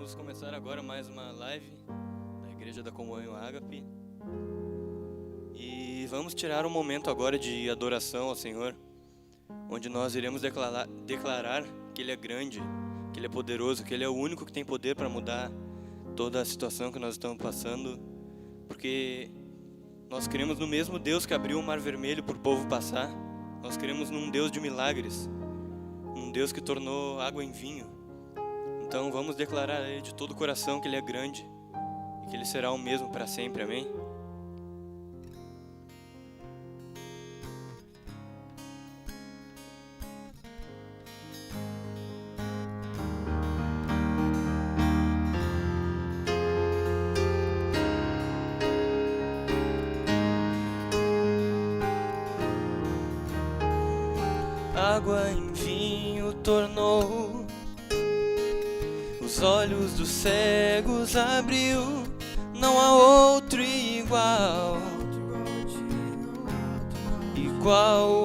Vamos começar agora mais uma live da Igreja da Comunhão Ágape. E vamos tirar um momento agora de adoração ao Senhor, onde nós iremos declarar que Ele é grande, que Ele é poderoso, que Ele é o único que tem poder para mudar toda a situação que nós estamos passando, porque nós cremos no mesmo Deus que abriu o Mar Vermelho para o povo passar. Nós cremos num Deus de milagres, um Deus que tornou água em vinho. Então vamos declarar a Ele de todo o coração que Ele é grande e que Ele será o mesmo para sempre, amém? Água em vinho tornou, os olhos dos cegos abriu, não há outro igual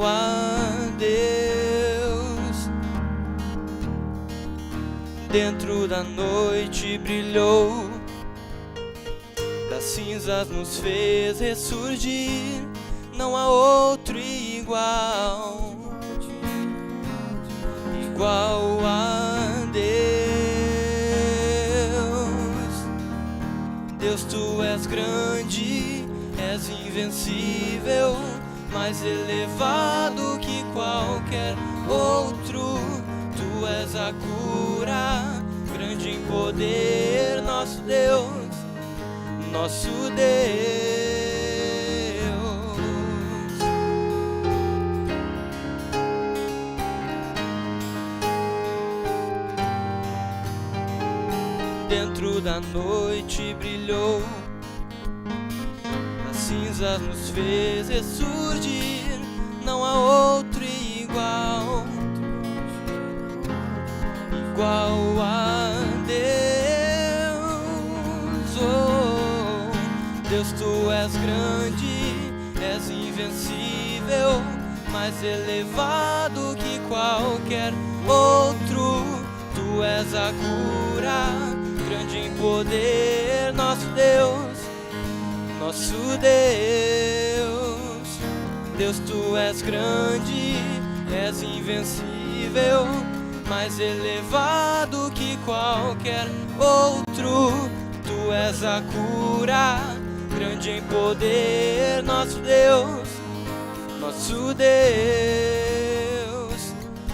a Deus. Dentro da noite brilhou, das cinzas nos fez ressurgir, não há outro igual a Deus. Deus, Tu és grande, és invencível, mais elevado que qualquer outro. Tu és a cura, grande em poder, nosso Deus, nosso Deus. Dentro da noite brilhou, as cinzas nos fez ressurgir, não há outro igual a Deus. Oh, Deus, Tu és grande, és invencível, mais elevado que qualquer outro. Tu és a cura, grande em poder, nosso Deus, nosso Deus. Deus, Tu és grande, és invencível, mais elevado que qualquer outro. Tu és a cura, grande em poder, nosso Deus, nosso Deus.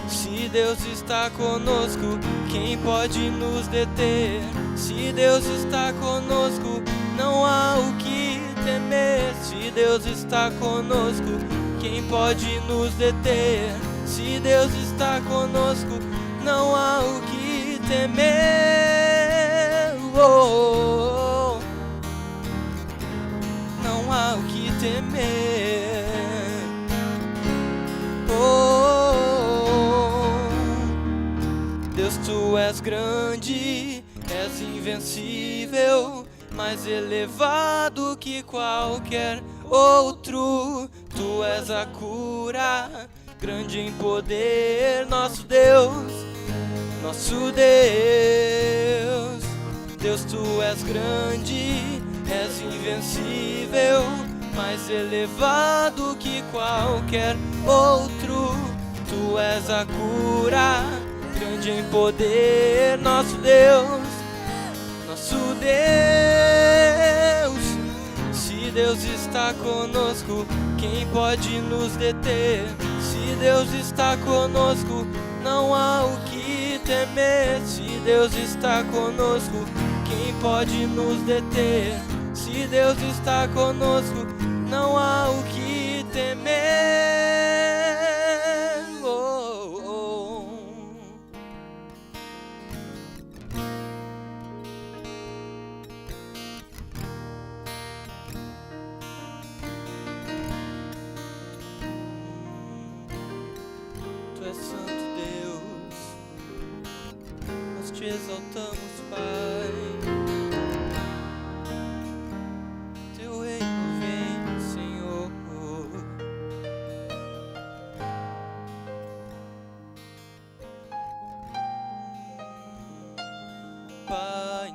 Se Deus está conosco, quem pode nos deter? Se Deus está conosco, não há o que temer. Se Deus está conosco, quem pode nos deter? Se Deus está conosco, não há o que temer. Oh, não há o que temer. Deus, Tu és grande, és invencível, mais elevado que qualquer outro. Tu és a cura, grande em poder, nosso Deus, nosso Deus. Deus, Tu és grande, és invencível, mais elevado que qualquer outro. Tu és a cura, grande em poder, nosso Deus, nosso Deus. Se Deus está conosco, quem pode nos deter? Se Deus está conosco, não há o que temer. Se Deus está conosco, quem pode nos deter? Se Deus está conosco, não há o que temer. Tu és santo, Deus, nós Te exaltamos, Pai. Teu reino vem, Senhor. Pai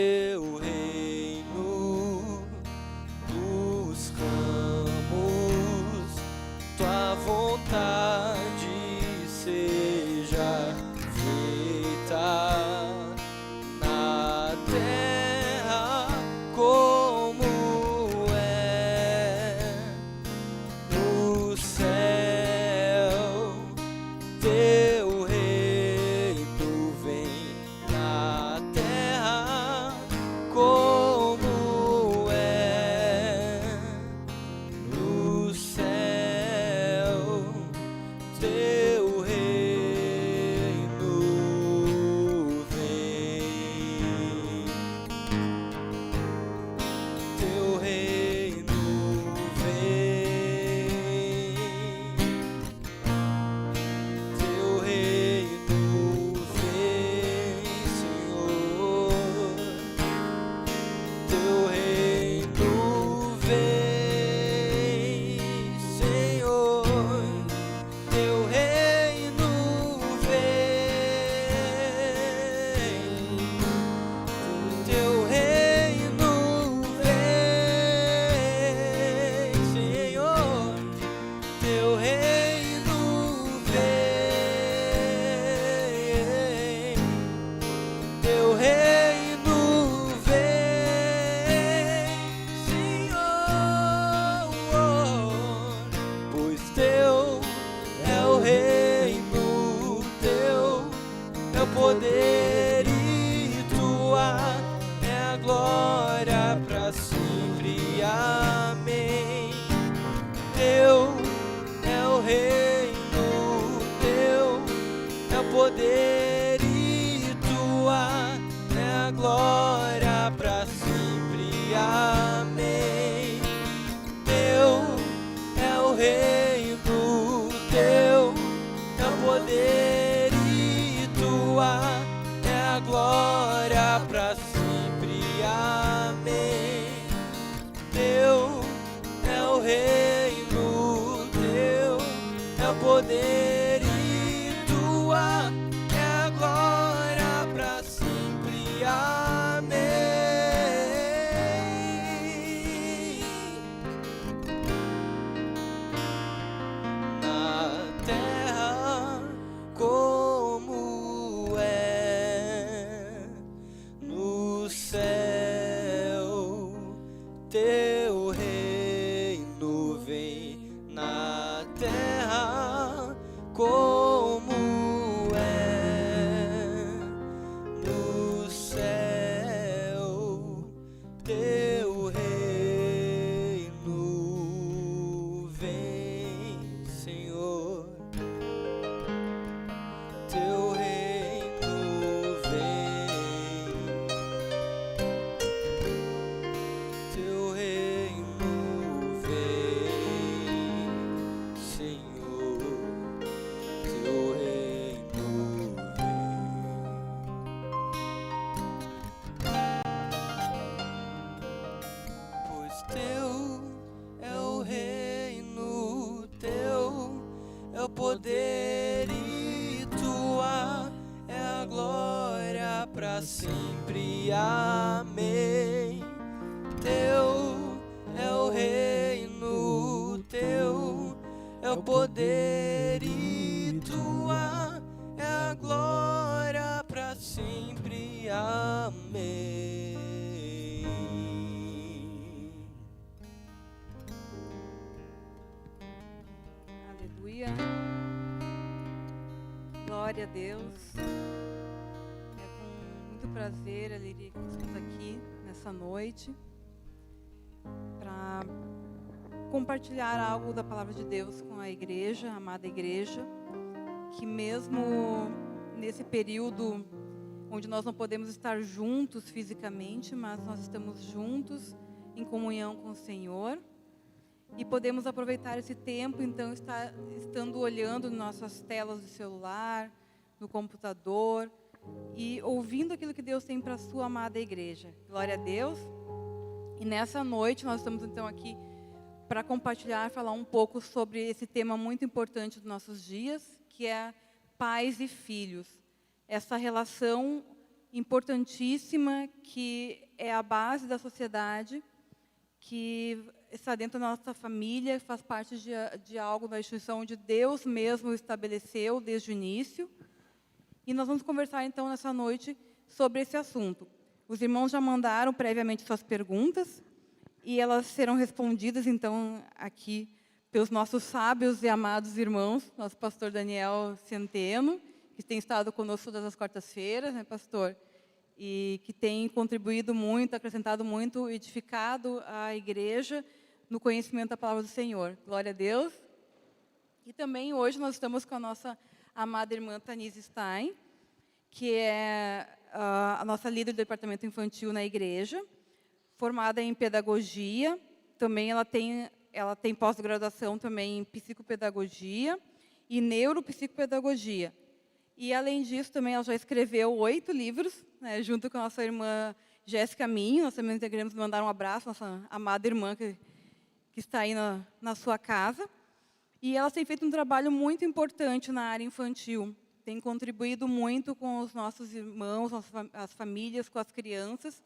teu reino, buscamos tua vontade seja feita na terra como é no céu. Teu reino vem na terra como é no céu. Teu reino vem. Teu reino vem. Teu reino vem, Senhor. Teu reino vem, Senhor. Teu reino vem. Teu reino vem, Senhor. Teu reino vem. Teu reino vem, Senhor. Pois teu é o reino, teu é o poder e tua é a glória para sempre. Amém. Teu é o reino, teu é o poder e tua é a glória para sempre. Amém. Teu é o reino, teu é o poder e tua é a glória para sempre. Amém. Teu é o reino, teu é o poder e tua é a glória para sempre. Amém. Na terra como é no céu. Teu reino vem na terra como é no céu. Teu reino vem, Senhor. Teu reino vem. Teu reino vem, Senhor. Teu reino vem. Pois teu é o reino, teu é o poder e tua é a glória para sempre. Amém. Teu é o reino, teu é o poder e tua é a glória para sempre. Amém. Aleluia. Glória a Deus. É com muito prazer, Alegria, que estamos aqui nessa noite para compartilhar algo da palavra de Deus com a igreja, a amada igreja, que mesmo nesse período onde nós não podemos estar juntos fisicamente, mas nós estamos juntos em comunhão com o Senhor. E podemos aproveitar esse tempo, então, estando olhando nossas telas do celular, no computador, e ouvindo aquilo que Deus tem para a sua amada igreja. Glória a Deus. E nessa noite nós estamos, então, aqui para compartilhar, falar um pouco sobre esse tema muito importante dos nossos dias, que é pais e filhos. Essa relação importantíssima, que é a base da sociedade, que está dentro da nossa família, faz parte de algo da instituição onde Deus mesmo estabeleceu desde o início. E nós vamos conversar, então, nessa noite, sobre esse assunto. Os irmãos já mandaram previamente suas perguntas, e elas serão respondidas, então, aqui pelos nossos sábios e amados irmãos, nosso pastor Daniel Centeno, que tem estado conosco todas as quartas-feiras, né, pastor? E que tem contribuído muito, acrescentado muito, edificado a igreja no conhecimento da palavra do Senhor. Glória a Deus. E também hoje nós estamos com a nossa amada irmã Tanise Stein, que é a nossa líder do departamento infantil na igreja, formada em pedagogia. Também ela tem pós-graduação também em psicopedagogia e neuropsicopedagogia. E, além disso, também ela já escreveu 8 livros, né, junto com a nossa irmã Jéssica Minho. Nós também queremos mandar um abraço à nossa amada irmã que está aí na sua casa. E elas têm feito um trabalho muito importante na área infantil. Tem contribuído muito com os nossos irmãos, as famílias, com as crianças,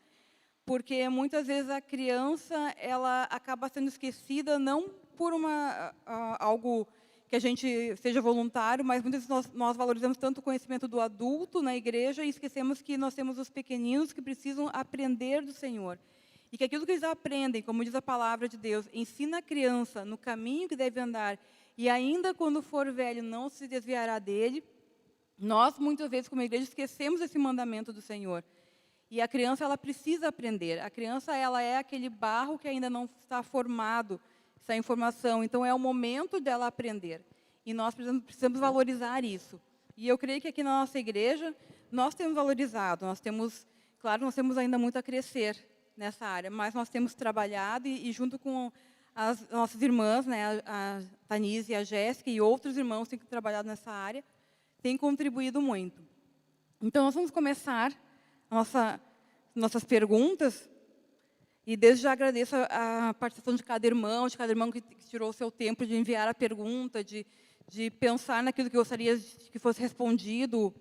porque muitas vezes a criança ela acaba sendo esquecida não por algo que a gente seja voluntário, mas muitas vezes nós valorizamos tanto o conhecimento do adulto na igreja e esquecemos que nós temos os pequeninos que precisam aprender do Senhor. E que aquilo que eles aprendem, como diz a palavra de Deus, ensina a criança no caminho que deve andar, e ainda quando for velho não se desviará dele. Nós, muitas vezes, como igreja, esquecemos esse mandamento do Senhor. E a criança, ela precisa aprender. A criança, ela é aquele barro que ainda não está formado, essa informação. Então, é o momento dela aprender. E nós precisamos valorizar isso. E eu creio que aqui na nossa igreja, nós temos valorizado. Claro, nós temos ainda muito a crescer nessa área, mas nós temos trabalhado e junto com as nossas irmãs, né, a Tanise e a Jéssica e outros irmãos que têm trabalhado nessa área, têm contribuído muito. Então, nós vamos começar nossas perguntas. E desde já agradeço a participação de cada irmão que tirou o seu tempo de enviar a pergunta, de pensar naquilo que gostaria que fosse respondido,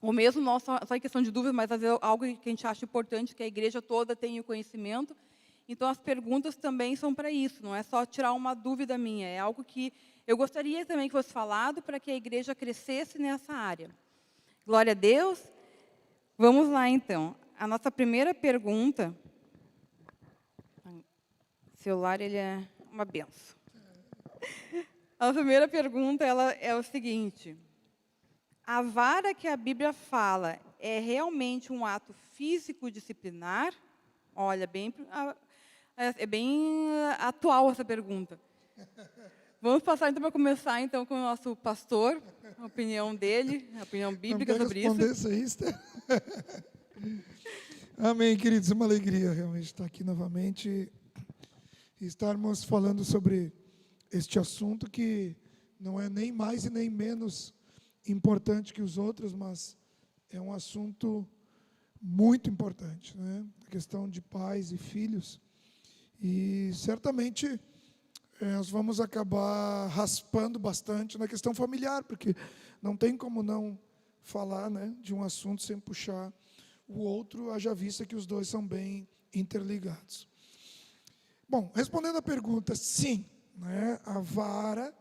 ou mesmo não só em questão de dúvida, mas às vezes algo que a gente acha importante, que a igreja toda tenha o conhecimento. Então, as perguntas também são para isso, não é só tirar uma dúvida minha, é algo que eu gostaria também que fosse falado para que a igreja crescesse nessa área. Glória a Deus. Vamos lá, então. A nossa primeira pergunta... O celular, ele é uma benção. A primeira pergunta ela é o seguinte: a vara que a Bíblia fala é realmente um ato físico disciplinar? Olha, é bem atual essa pergunta. Vamos passar, então, para começar então, com o nosso pastor, a opinião dele, a opinião bíblica sobre isso. Amém, queridos. É uma alegria realmente estar aqui novamente e estarmos falando sobre este assunto que não é nem mais e nem menos importante que os outros, mas é um assunto muito importante, né? A questão de pais e filhos. E certamente nós vamos acabar raspando bastante na questão familiar, porque não tem como não falar, né, de um assunto sem puxar o outro, haja vista que os dois são bem interligados. Bom, respondendo à pergunta, sim, né, a vara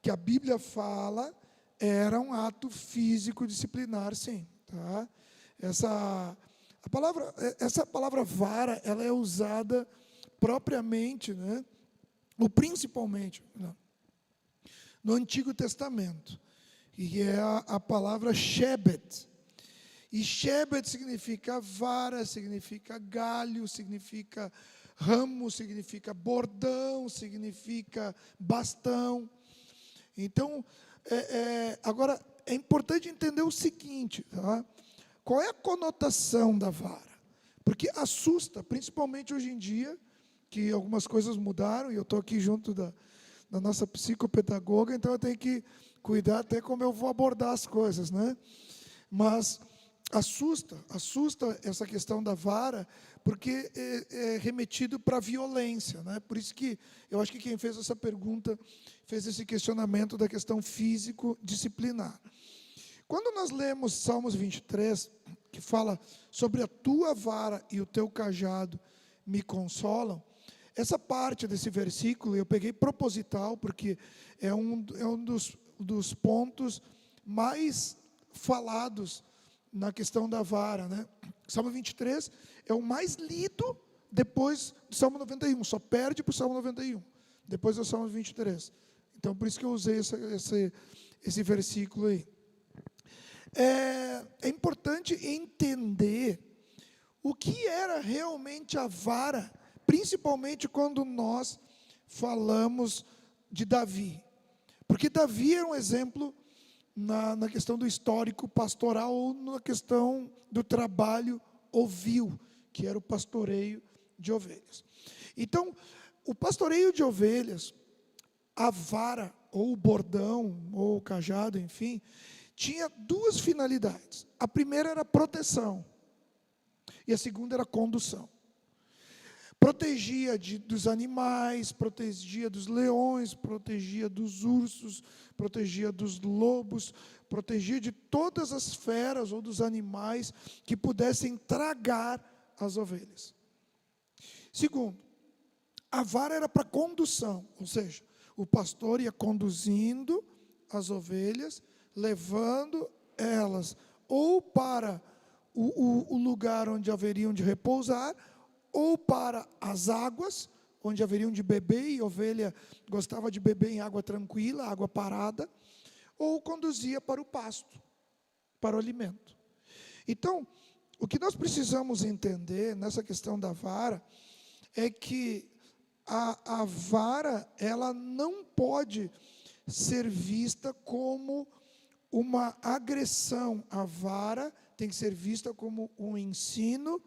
que a Bíblia fala era um ato físico disciplinar, sim. Tá? Essa palavra vara, ela é usada propriamente, né, ou principalmente, no Antigo Testamento, e é a palavra shebet. E shebet significa vara, significa galho, significa ramo, significa bordão, significa bastão. Então, agora, é importante entender o seguinte, tá? Qual é a conotação da vara? Porque assusta, principalmente hoje em dia, que algumas coisas mudaram, e eu estou aqui junto da nossa psicopedagoga, então eu tenho que cuidar até como eu vou abordar as coisas, né? Mas assusta essa questão da vara, porque é remetido para a violência, né? Por isso que eu acho que quem fez essa pergunta fez esse questionamento da questão físico-disciplinar. Quando nós lemos Salmos 23, que fala sobre a tua vara e o teu cajado me consolam, essa parte desse versículo eu peguei proposital, porque é um dos pontos mais falados na questão da vara, né? Salmo 23 é o mais lido depois do Salmo 91, só perde para o Salmo 91, depois do Salmo 23. Então, por isso que eu usei esse versículo aí. É importante entender o que era realmente a vara, principalmente quando nós falamos de Davi. Porque Davi é um exemplo na questão do histórico pastoral, ou na questão do trabalho ovil, que era o pastoreio de ovelhas. Então, o pastoreio de ovelhas, a vara, ou o bordão, ou o cajado, enfim, tinha duas finalidades. A primeira era proteção, e a segunda era condução. Protegia dos animais, protegia dos leões, protegia dos ursos, protegia dos lobos, protegia de todas as feras ou dos animais que pudessem tragar as ovelhas. Segundo, a vara era para condução, ou seja, o pastor ia conduzindo as ovelhas, levando elas ou para o lugar onde haveriam de repousar, ou para as águas, onde haveriam de beber, e a ovelha gostava de beber em água tranquila, água parada, ou conduzia para o pasto, para o alimento. Então, o que nós precisamos entender nessa questão da vara, é que a vara, ela não pode ser vista como uma agressão. A vara tem que ser vista como um ensino,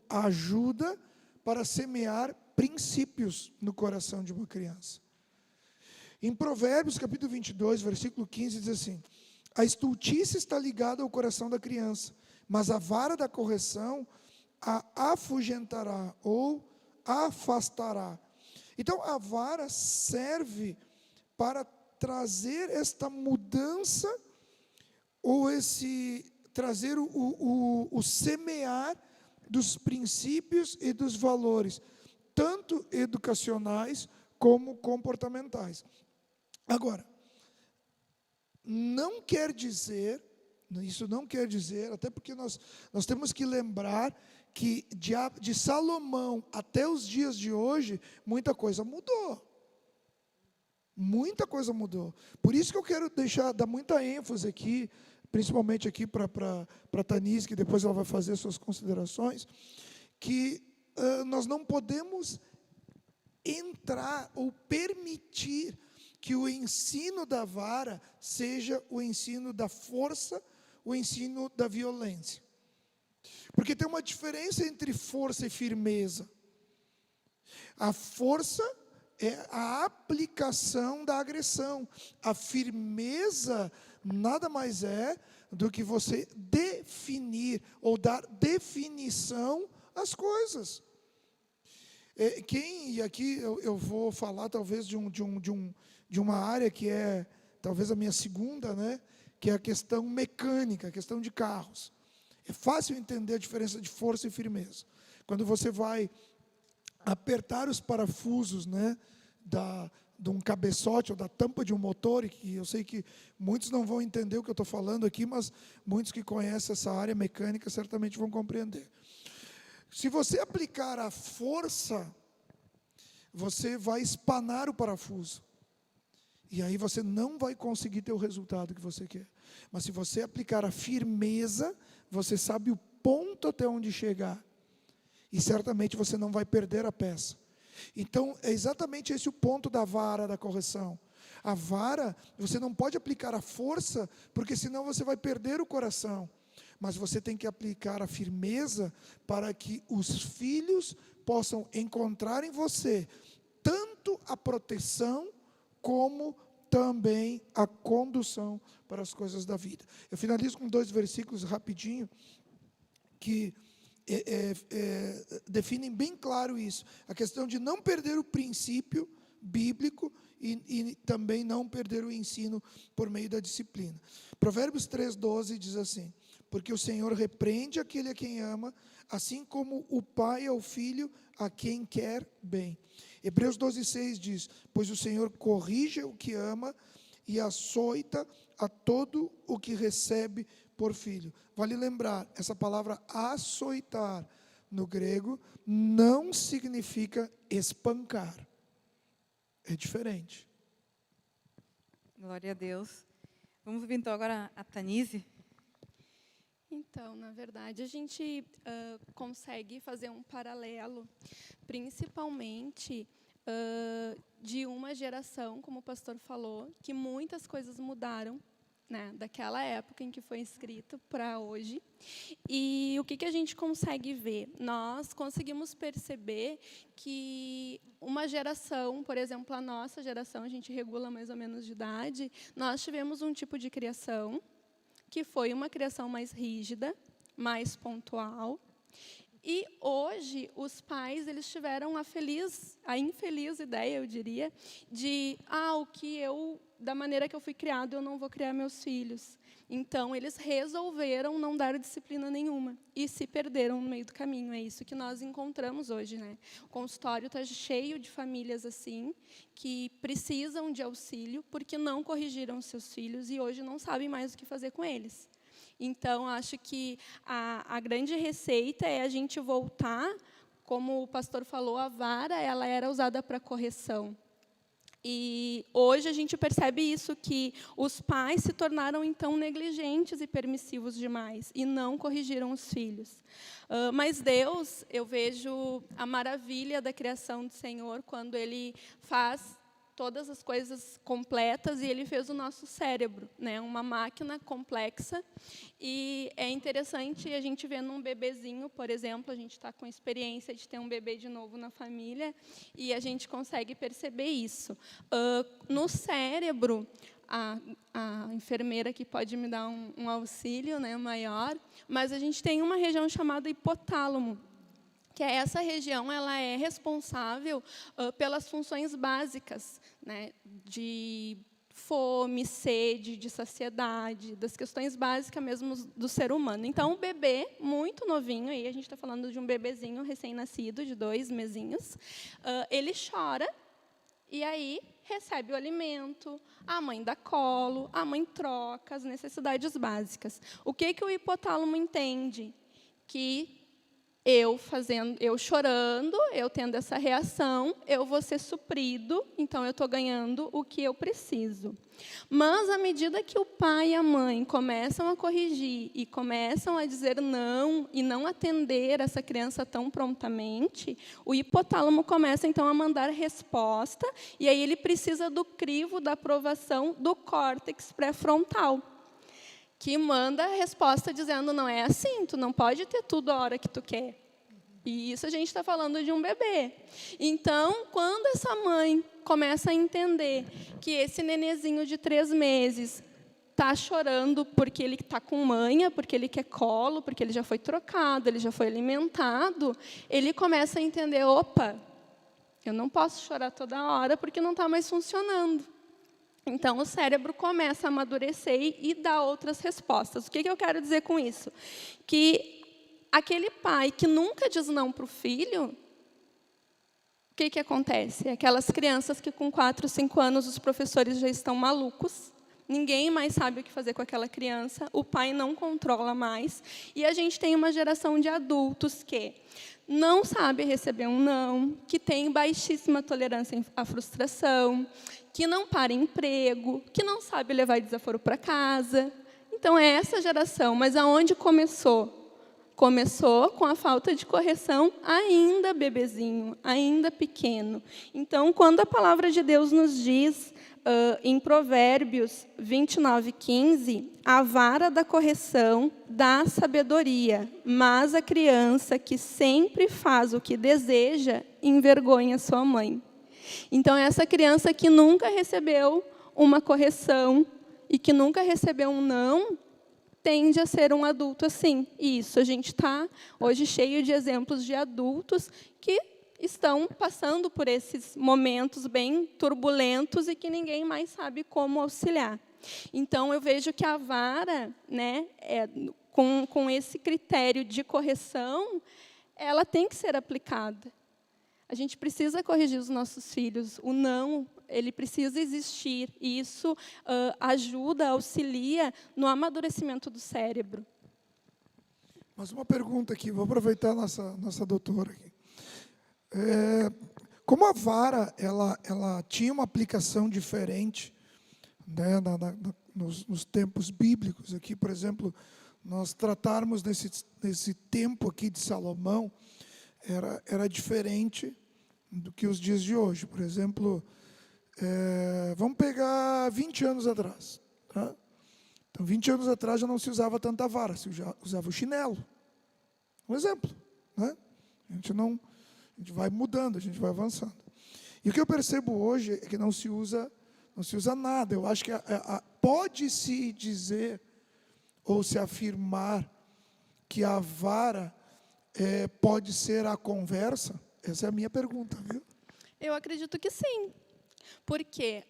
a ajuda para semear princípios no coração de uma criança. Em Provérbios, capítulo 22, versículo 15, diz assim: a estultícia está ligada ao coração da criança, mas a vara da correção a afugentará ou afastará. Então, a vara serve para trazer esta mudança, ou trazer o semear dos princípios e dos valores, tanto educacionais como comportamentais. Agora, isso não quer dizer, até porque nós temos que lembrar que de Salomão até os dias de hoje, muita coisa mudou. Muita coisa mudou. Por isso que eu quero dar muita ênfase aqui, principalmente aqui para a Tanise, que depois ela vai fazer suas considerações, que nós não podemos entrar ou permitir que o ensino da vara seja o ensino da força, o ensino da violência. Porque tem uma diferença entre força e firmeza. A força é a aplicação da agressão. A firmeza nada mais é do que você definir ou dar definição às coisas. E aqui eu vou falar talvez de uma área que é talvez a minha segunda, né, que é a questão mecânica, a questão de carros. É fácil entender a diferença de força e firmeza. Quando você vai apertar os parafusos, né, de um cabeçote ou da tampa de um motor, e que eu sei que muitos não vão entender o que eu estou falando aqui, mas muitos que conhecem essa área mecânica certamente vão compreender. Se você aplicar a força, você vai espanar o parafuso. E aí você não vai conseguir ter o resultado que você quer. Mas se você aplicar a firmeza, você sabe o ponto até onde chegar. E certamente você não vai perder a peça. Então, é exatamente esse o ponto da vara da correção. A vara, você não pode aplicar a força, porque senão você vai perder o coração. Mas você tem que aplicar a firmeza para que os filhos possam encontrar em você tanto a proteção como também a condução para as coisas da vida. Eu finalizo com 2 versículos rapidinho, que definem bem claro isso. A questão de não perder o princípio bíblico e também não perder o ensino por meio da disciplina. Provérbios 3:12 diz assim: porque o Senhor repreende aquele a quem ama, assim como o pai ao filho a quem quer bem. Hebreus 12:6 diz: pois o Senhor corrige o que ama e açoita a todo o que recebe por filho. Vale lembrar, essa palavra açoitar no grego não significa espancar. É diferente. Glória a Deus. Vamos ouvir então agora a Tanise. Então, na verdade, a gente consegue fazer um paralelo, principalmente de uma geração, como o pastor falou, que muitas coisas mudaram, né, daquela época em que foi escrito para hoje. E o que a gente consegue ver? Nós conseguimos perceber que uma geração, por exemplo, a nossa geração, a gente regula mais ou menos de idade, nós tivemos um tipo de criação que foi uma criação mais rígida, mais pontual. E hoje os pais eles tiveram a infeliz ideia, eu diria, de da maneira que eu fui criado, eu não vou criar meus filhos. Então eles resolveram não dar disciplina nenhuma e se perderam no meio do caminho. É isso que nós encontramos hoje, né? O consultório está cheio de famílias assim que precisam de auxílio porque não corrigiram seus filhos e hoje não sabem mais o que fazer com eles. Então, acho que a grande receita é a gente voltar, como o pastor falou, a vara ela era usada para correção. E hoje a gente percebe isso, que os pais se tornaram, então, negligentes e permissivos demais, e não corrigiram os filhos. Mas Deus, eu vejo a maravilha da criação do Senhor, quando Ele faz todas as coisas completas, e Ele fez o nosso cérebro, né? Uma máquina complexa. E é interessante a gente ver num bebezinho, por exemplo, a gente está com experiência de ter um bebê de novo na família, e a gente consegue perceber isso. No cérebro, a enfermeira que pode me dar um auxílio, né, maior, mas a gente tem uma região chamada hipotálamo, que essa região ela é responsável pelas funções básicas, né, de fome, sede, de saciedade, das questões básicas mesmo do ser humano. Então, o bebê, muito novinho, aí a gente está falando de um bebezinho recém-nascido, de 2 mesinhos, ele chora e aí recebe o alimento, a mãe dá colo, a mãe troca as necessidades básicas. O que o hipotálamo entende? Que eu chorando, eu tendo essa reação, eu vou ser suprido, então eu estou ganhando o que eu preciso. Mas, à medida que o pai e a mãe começam a corrigir e começam a dizer não e não atender essa criança tão prontamente, o hipotálamo começa, então, a mandar resposta, e aí ele precisa do crivo da aprovação do córtex pré-frontal, que manda a resposta dizendo, não é assim, tu não pode ter tudo a hora que tu quer. E isso a gente está falando de um bebê. Então, quando essa mãe começa a entender que esse nenezinho de 3 meses está chorando porque ele está com manha, porque ele quer colo, porque ele já foi trocado, ele já foi alimentado, ele começa a entender, opa, eu não posso chorar toda hora porque não está mais funcionando. Então, o cérebro começa a amadurecer e dar outras respostas. O que eu quero dizer com isso? Que aquele pai que nunca diz não para o filho, o que acontece? Aquelas crianças que com 4, 5 anos os professores já estão malucos, ninguém mais sabe o que fazer com aquela criança, o pai não controla mais, e a gente tem uma geração de adultos que não sabe receber um não, que tem baixíssima tolerância à frustração, que não para emprego, que não sabe levar desaforo para casa. Então, é essa geração. Mas aonde começou? Começou com a falta de correção ainda bebezinho, ainda pequeno. Então, quando a palavra de Deus nos diz, em Provérbios 29:15, a vara da correção dá sabedoria, mas a criança que sempre faz o que deseja envergonha sua mãe. Então, essa criança que nunca recebeu uma correção e que nunca recebeu um não, tende a ser um adulto assim. E isso, a gente está hoje cheio de exemplos de adultos que estão passando por esses momentos bem turbulentos e que ninguém mais sabe como auxiliar. Então, eu vejo que a vara, né, com esse critério de correção, ela tem que ser aplicada. A gente precisa corrigir os nossos filhos. O não, ele precisa existir. E isso ajuda, auxilia no amadurecimento do cérebro. Mas uma pergunta aqui, vou aproveitar a nossa doutora aqui. Como a vara ela tinha uma aplicação diferente, né, nos tempos bíblicos, aqui, por exemplo, nós tratarmos nesse tempo aqui de Salomão, era diferente do que os dias de hoje. Por exemplo, vamos pegar 20 anos atrás. Tá? Então, 20 anos atrás já não se usava tanta vara, se usava o chinelo. Um exemplo. Né? A gente vai mudando, a gente vai avançando. E o que eu percebo hoje é que não se usa nada. Eu acho que pode-se dizer ou se afirmar que a vara pode ser a conversa? Essa é a minha pergunta, viu? Eu acredito que sim. Porque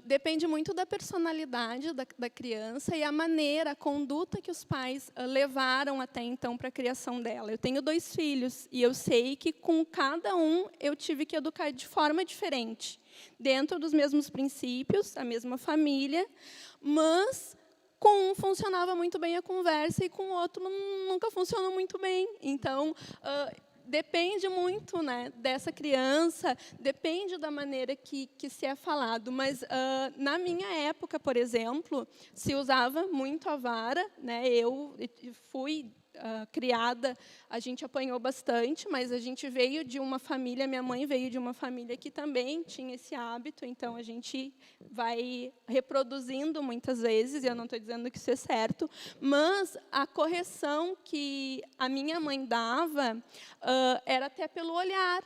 depende muito da personalidade da criança e a maneira, a conduta que os pais levaram até então para a criação dela. Eu tenho 2 filhos e eu sei que com cada um eu tive que educar de forma diferente, dentro dos mesmos princípios, a mesma família, mas com um funcionava muito bem a conversa e com o outro nunca funcionou muito bem. Então, depende muito, né, dessa criança, depende da maneira que se é falado. Mas, na minha época, por exemplo, se usava muito a vara. Né, eu fui criada, a gente apanhou bastante, mas a gente veio de uma família, minha mãe veio de uma família que também tinha esse hábito, então a gente vai reproduzindo muitas vezes, e eu não estou dizendo que isso é certo, mas a correção que a minha mãe dava era até pelo olhar.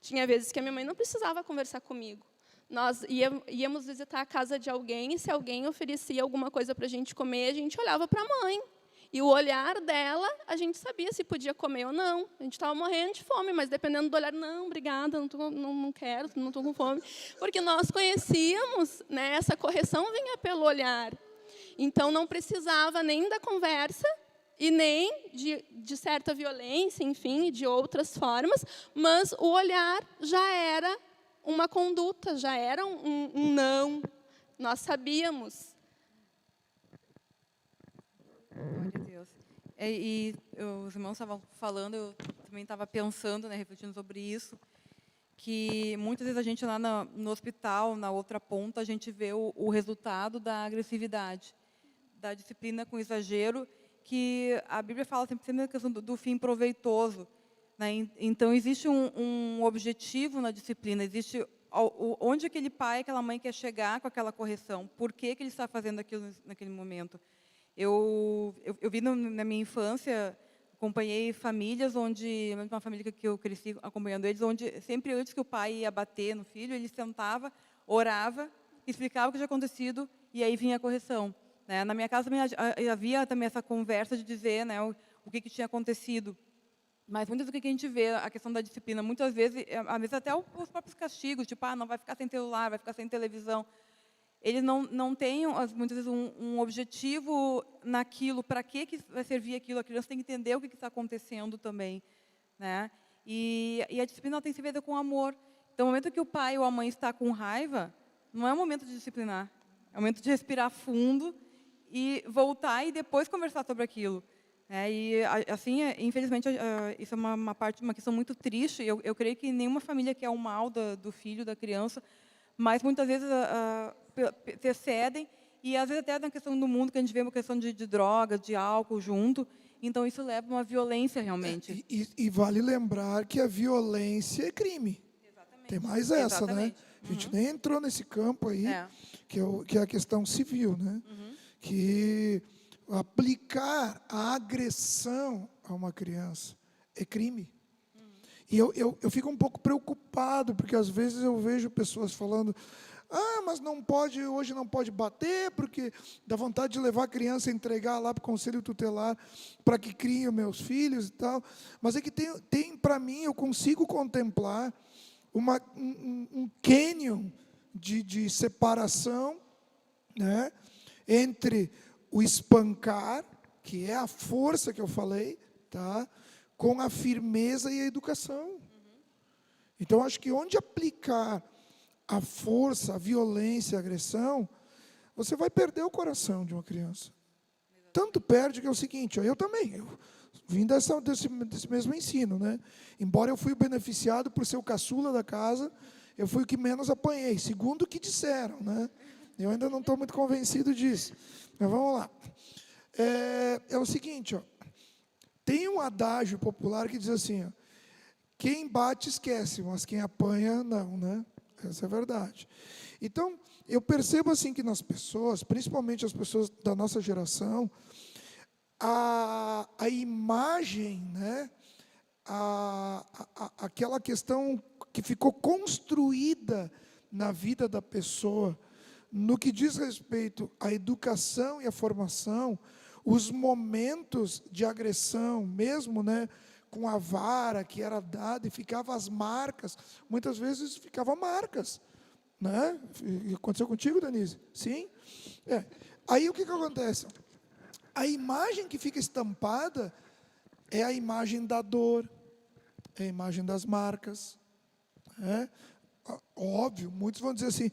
Tinha vezes que a minha mãe não precisava conversar comigo. Nós íamos visitar a casa de alguém, e se alguém oferecia alguma coisa para a gente comer, a gente olhava para a mãe. E o olhar dela, a gente sabia se podia comer ou não. A gente estava morrendo de fome, mas dependendo do olhar, não, obrigada, não quero, não estou com fome. Porque nós conhecíamos, né, essa correção vinha pelo olhar. Então, não precisava nem da conversa e nem de certa violência, enfim, de outras formas, mas o olhar já era uma conduta, já era um não. Nós sabíamos. Glória a Deus. E os irmãos estavam falando, eu também estava pensando, né, refletindo sobre isso, que muitas vezes a gente lá no hospital, na outra ponta, a gente vê o resultado da agressividade, da disciplina com exagero, que a Bíblia fala sempre na questão do fim proveitoso. Né? Então, existe um objetivo na disciplina, existe onde aquele pai, aquela mãe quer chegar com aquela correção, por que ele está fazendo aquilo naquele momento. Eu vi na minha infância, acompanhei famílias onde, uma família que eu cresci acompanhando eles, onde sempre antes que o pai ia bater no filho, ele sentava, orava, explicava o que tinha acontecido e aí vinha a correção. Né? Na minha casa também havia também essa conversa de dizer, né, o que tinha acontecido. Mas muitas vezes o que a gente vê, a questão da disciplina, muitas vezes, às vezes até os próprios castigos, tipo, não vai ficar sem celular, vai ficar sem televisão. Eles não têm, muitas vezes, um objetivo naquilo, para que vai servir aquilo. A criança tem que entender o que está acontecendo também. Né? E a disciplina tem que se ver com amor. Então, no momento que o pai ou a mãe está com raiva, não é o momento de disciplinar. É o momento de respirar fundo e voltar e depois conversar sobre aquilo. E, assim, infelizmente, isso é uma questão muito triste. Eu creio que nenhuma família quer o mal do filho, da criança, mas muitas vezes cedem, e às vezes até na questão do mundo, que a gente vê uma questão de drogas, de álcool junto, então isso leva a uma violência realmente. E vale lembrar que a violência é crime. Exatamente. Tem mais essa, Exatamente. Né? A gente nem entrou nesse campo aí, que é a questão civil, né? Que aplicar a agressão a uma criança é crime. E eu fico um pouco preocupado, porque às vezes eu vejo pessoas falando, mas não pode, hoje não pode bater, porque dá vontade de levar a criança e entregar lá para o conselho tutelar, para que criem meus filhos e tal. Mas é que tem para mim, eu consigo contemplar um cânion de separação, né, entre o espancar, que é a força que eu falei, tá? Com a firmeza e a educação. Então, acho que onde aplicar a força, a violência, a agressão, você vai perder o coração de uma criança. Tanto perde que é o seguinte, ó, eu também, eu vim desse mesmo ensino, né? Embora eu fui o beneficiado por ser o caçula da casa, eu fui o que menos apanhei, segundo o que disseram, né? Eu ainda não estou muito convencido disso. Mas vamos lá. É o seguinte, ó, tem um adágio popular que diz assim, ó, quem bate esquece, mas quem apanha não, né? Essa é a verdade. Então, eu percebo assim que nas pessoas, principalmente as pessoas da nossa geração, a imagem, né? Aquela questão que ficou construída na vida da pessoa, no que diz respeito à educação e à formação, os momentos de agressão, mesmo, né, com a vara que era dada e ficava as marcas, muitas vezes ficavam marcas, né? Aconteceu contigo, Denise? Sim? Aí o que acontece? A imagem que fica estampada é a imagem da dor, é a imagem das marcas, né? Óbvio, muitos vão dizer assim,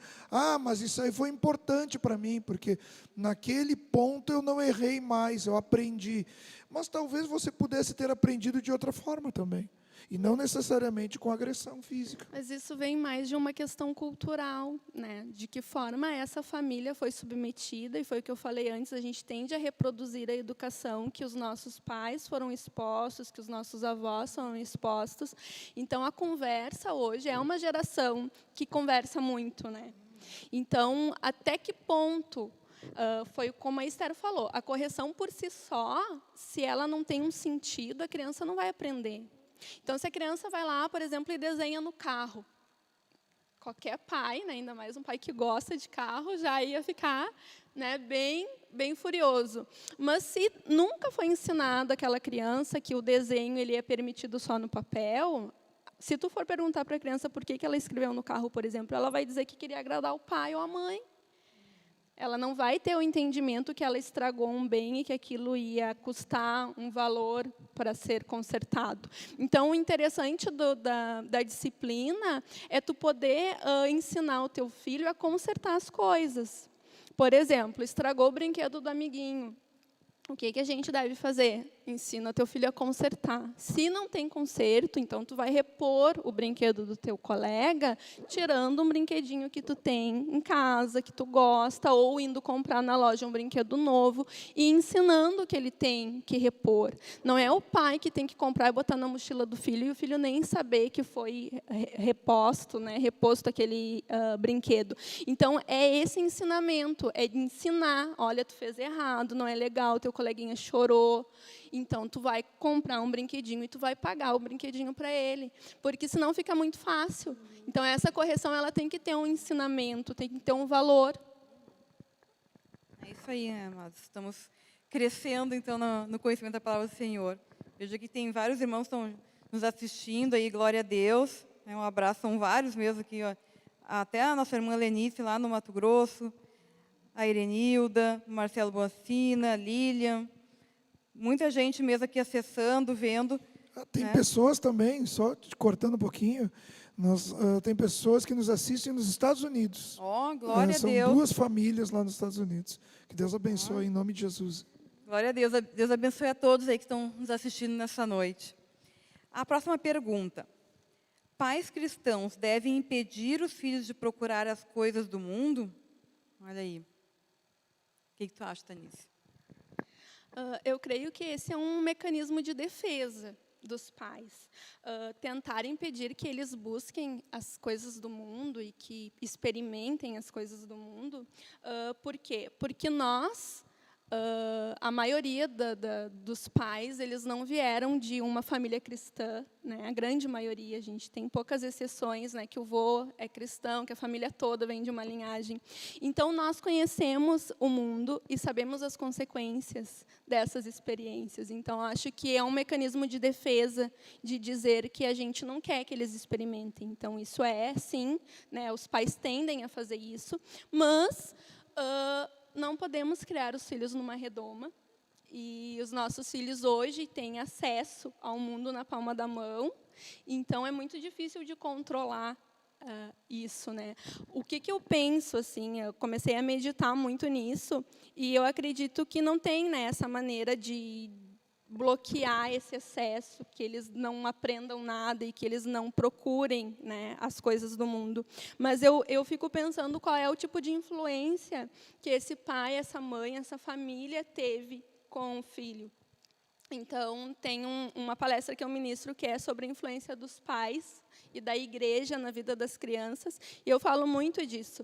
mas isso aí foi importante para mim, porque naquele ponto eu não errei mais, eu aprendi. Mas talvez você pudesse ter aprendido de outra forma também, e não necessariamente com agressão física. Mas isso vem mais de uma questão cultural, né? De que forma essa família foi submetida, e foi o que eu falei antes, a gente tende a reproduzir a educação que os nossos pais foram expostos, que os nossos avós foram expostos. Então, a conversa hoje é uma geração que conversa muito, né? Então, até que ponto, foi como a Esther falou, a correção por si só, se ela não tem um sentido, a criança não vai aprender. Então, se a criança vai lá, por exemplo, e desenha no carro, qualquer pai, né, ainda mais um pai que gosta de carro, já ia ficar, né, bem furioso. Mas se nunca foi ensinado àquela criança que o desenho ele é permitido só no papel, se tu for perguntar para a criança por que ela escreveu no carro, por exemplo, ela vai dizer que queria agradar o pai ou a mãe. Ela não vai ter o entendimento que ela estragou um bem e que aquilo ia custar um valor para ser consertado. Então, o interessante da disciplina é tu poder ensinar o teu filho a consertar as coisas. Por exemplo, estragou o brinquedo do amiguinho. O que a gente deve fazer? Ensina teu filho a consertar. Se não tem conserto, então tu vai repor o brinquedo do teu colega, tirando um brinquedinho que tu tem em casa, que tu gosta, ou indo comprar na loja um brinquedo novo e ensinando que ele tem que repor. Não é o pai que tem que comprar e botar na mochila do filho e o filho nem saber que foi reposto, né, reposto aquele brinquedo. Então, é esse ensinamento, é de ensinar, olha, tu fez errado, não é legal, teu coleguinha chorou, então tu vai comprar um brinquedinho e tu vai pagar o brinquedinho para ele, porque senão fica muito fácil. Então essa correção ela tem que ter um ensinamento, tem que ter um valor. É isso aí, amados. Estamos crescendo então no conhecimento da palavra do Senhor. Vejo que tem vários irmãos que estão nos assistindo aí, glória a Deus. Um abraço, são vários mesmo aqui, ó. Até a nossa irmã Lenice lá no Mato Grosso, a Irenilda, o Marcelo Boacina, a Lilian, muita gente mesmo aqui acessando, vendo. Tem pessoas também, só te cortando um pouquinho, tem pessoas que nos assistem nos Estados Unidos. Glória a Deus. São 2 famílias lá nos Estados Unidos. Que Deus abençoe em nome de Jesus. Glória a Deus. Deus abençoe a todos aí que estão nos assistindo nessa noite. A próxima pergunta. Pais cristãos devem impedir os filhos de procurar as coisas do mundo? Olha aí. O que tu acha, Tanice? Eu creio que esse é um mecanismo de defesa dos pais. Tentar impedir que eles busquem as coisas do mundo e que experimentem as coisas do mundo. Por quê? Porque nós, a maioria dos pais, eles não vieram de uma família cristã, né? A grande maioria, a gente tem poucas exceções, né? Que o vô é cristão, que a família toda vem de uma linhagem. Então, nós conhecemos o mundo e sabemos as consequências dessas experiências. Então, acho que é um mecanismo de defesa, de dizer que a gente não quer que eles experimentem. Então, isso sim, né? Os pais tendem a fazer isso, mas não podemos criar os filhos numa redoma E os nossos filhos hoje têm acesso ao mundo na palma da mão, então é muito difícil de controlar isso, né? O que eu penso, assim, eu comecei a meditar muito nisso, e eu acredito que não tem, né, essa maneira de bloquear esse excesso, que eles não aprendam nada e que eles não procurem, né, as coisas do mundo. Mas eu fico pensando qual é o tipo de influência que esse pai, essa mãe, essa família teve com o filho. Então, tem uma palestra que eu ministro que é sobre a influência dos pais e da igreja na vida das crianças, e eu falo muito disso.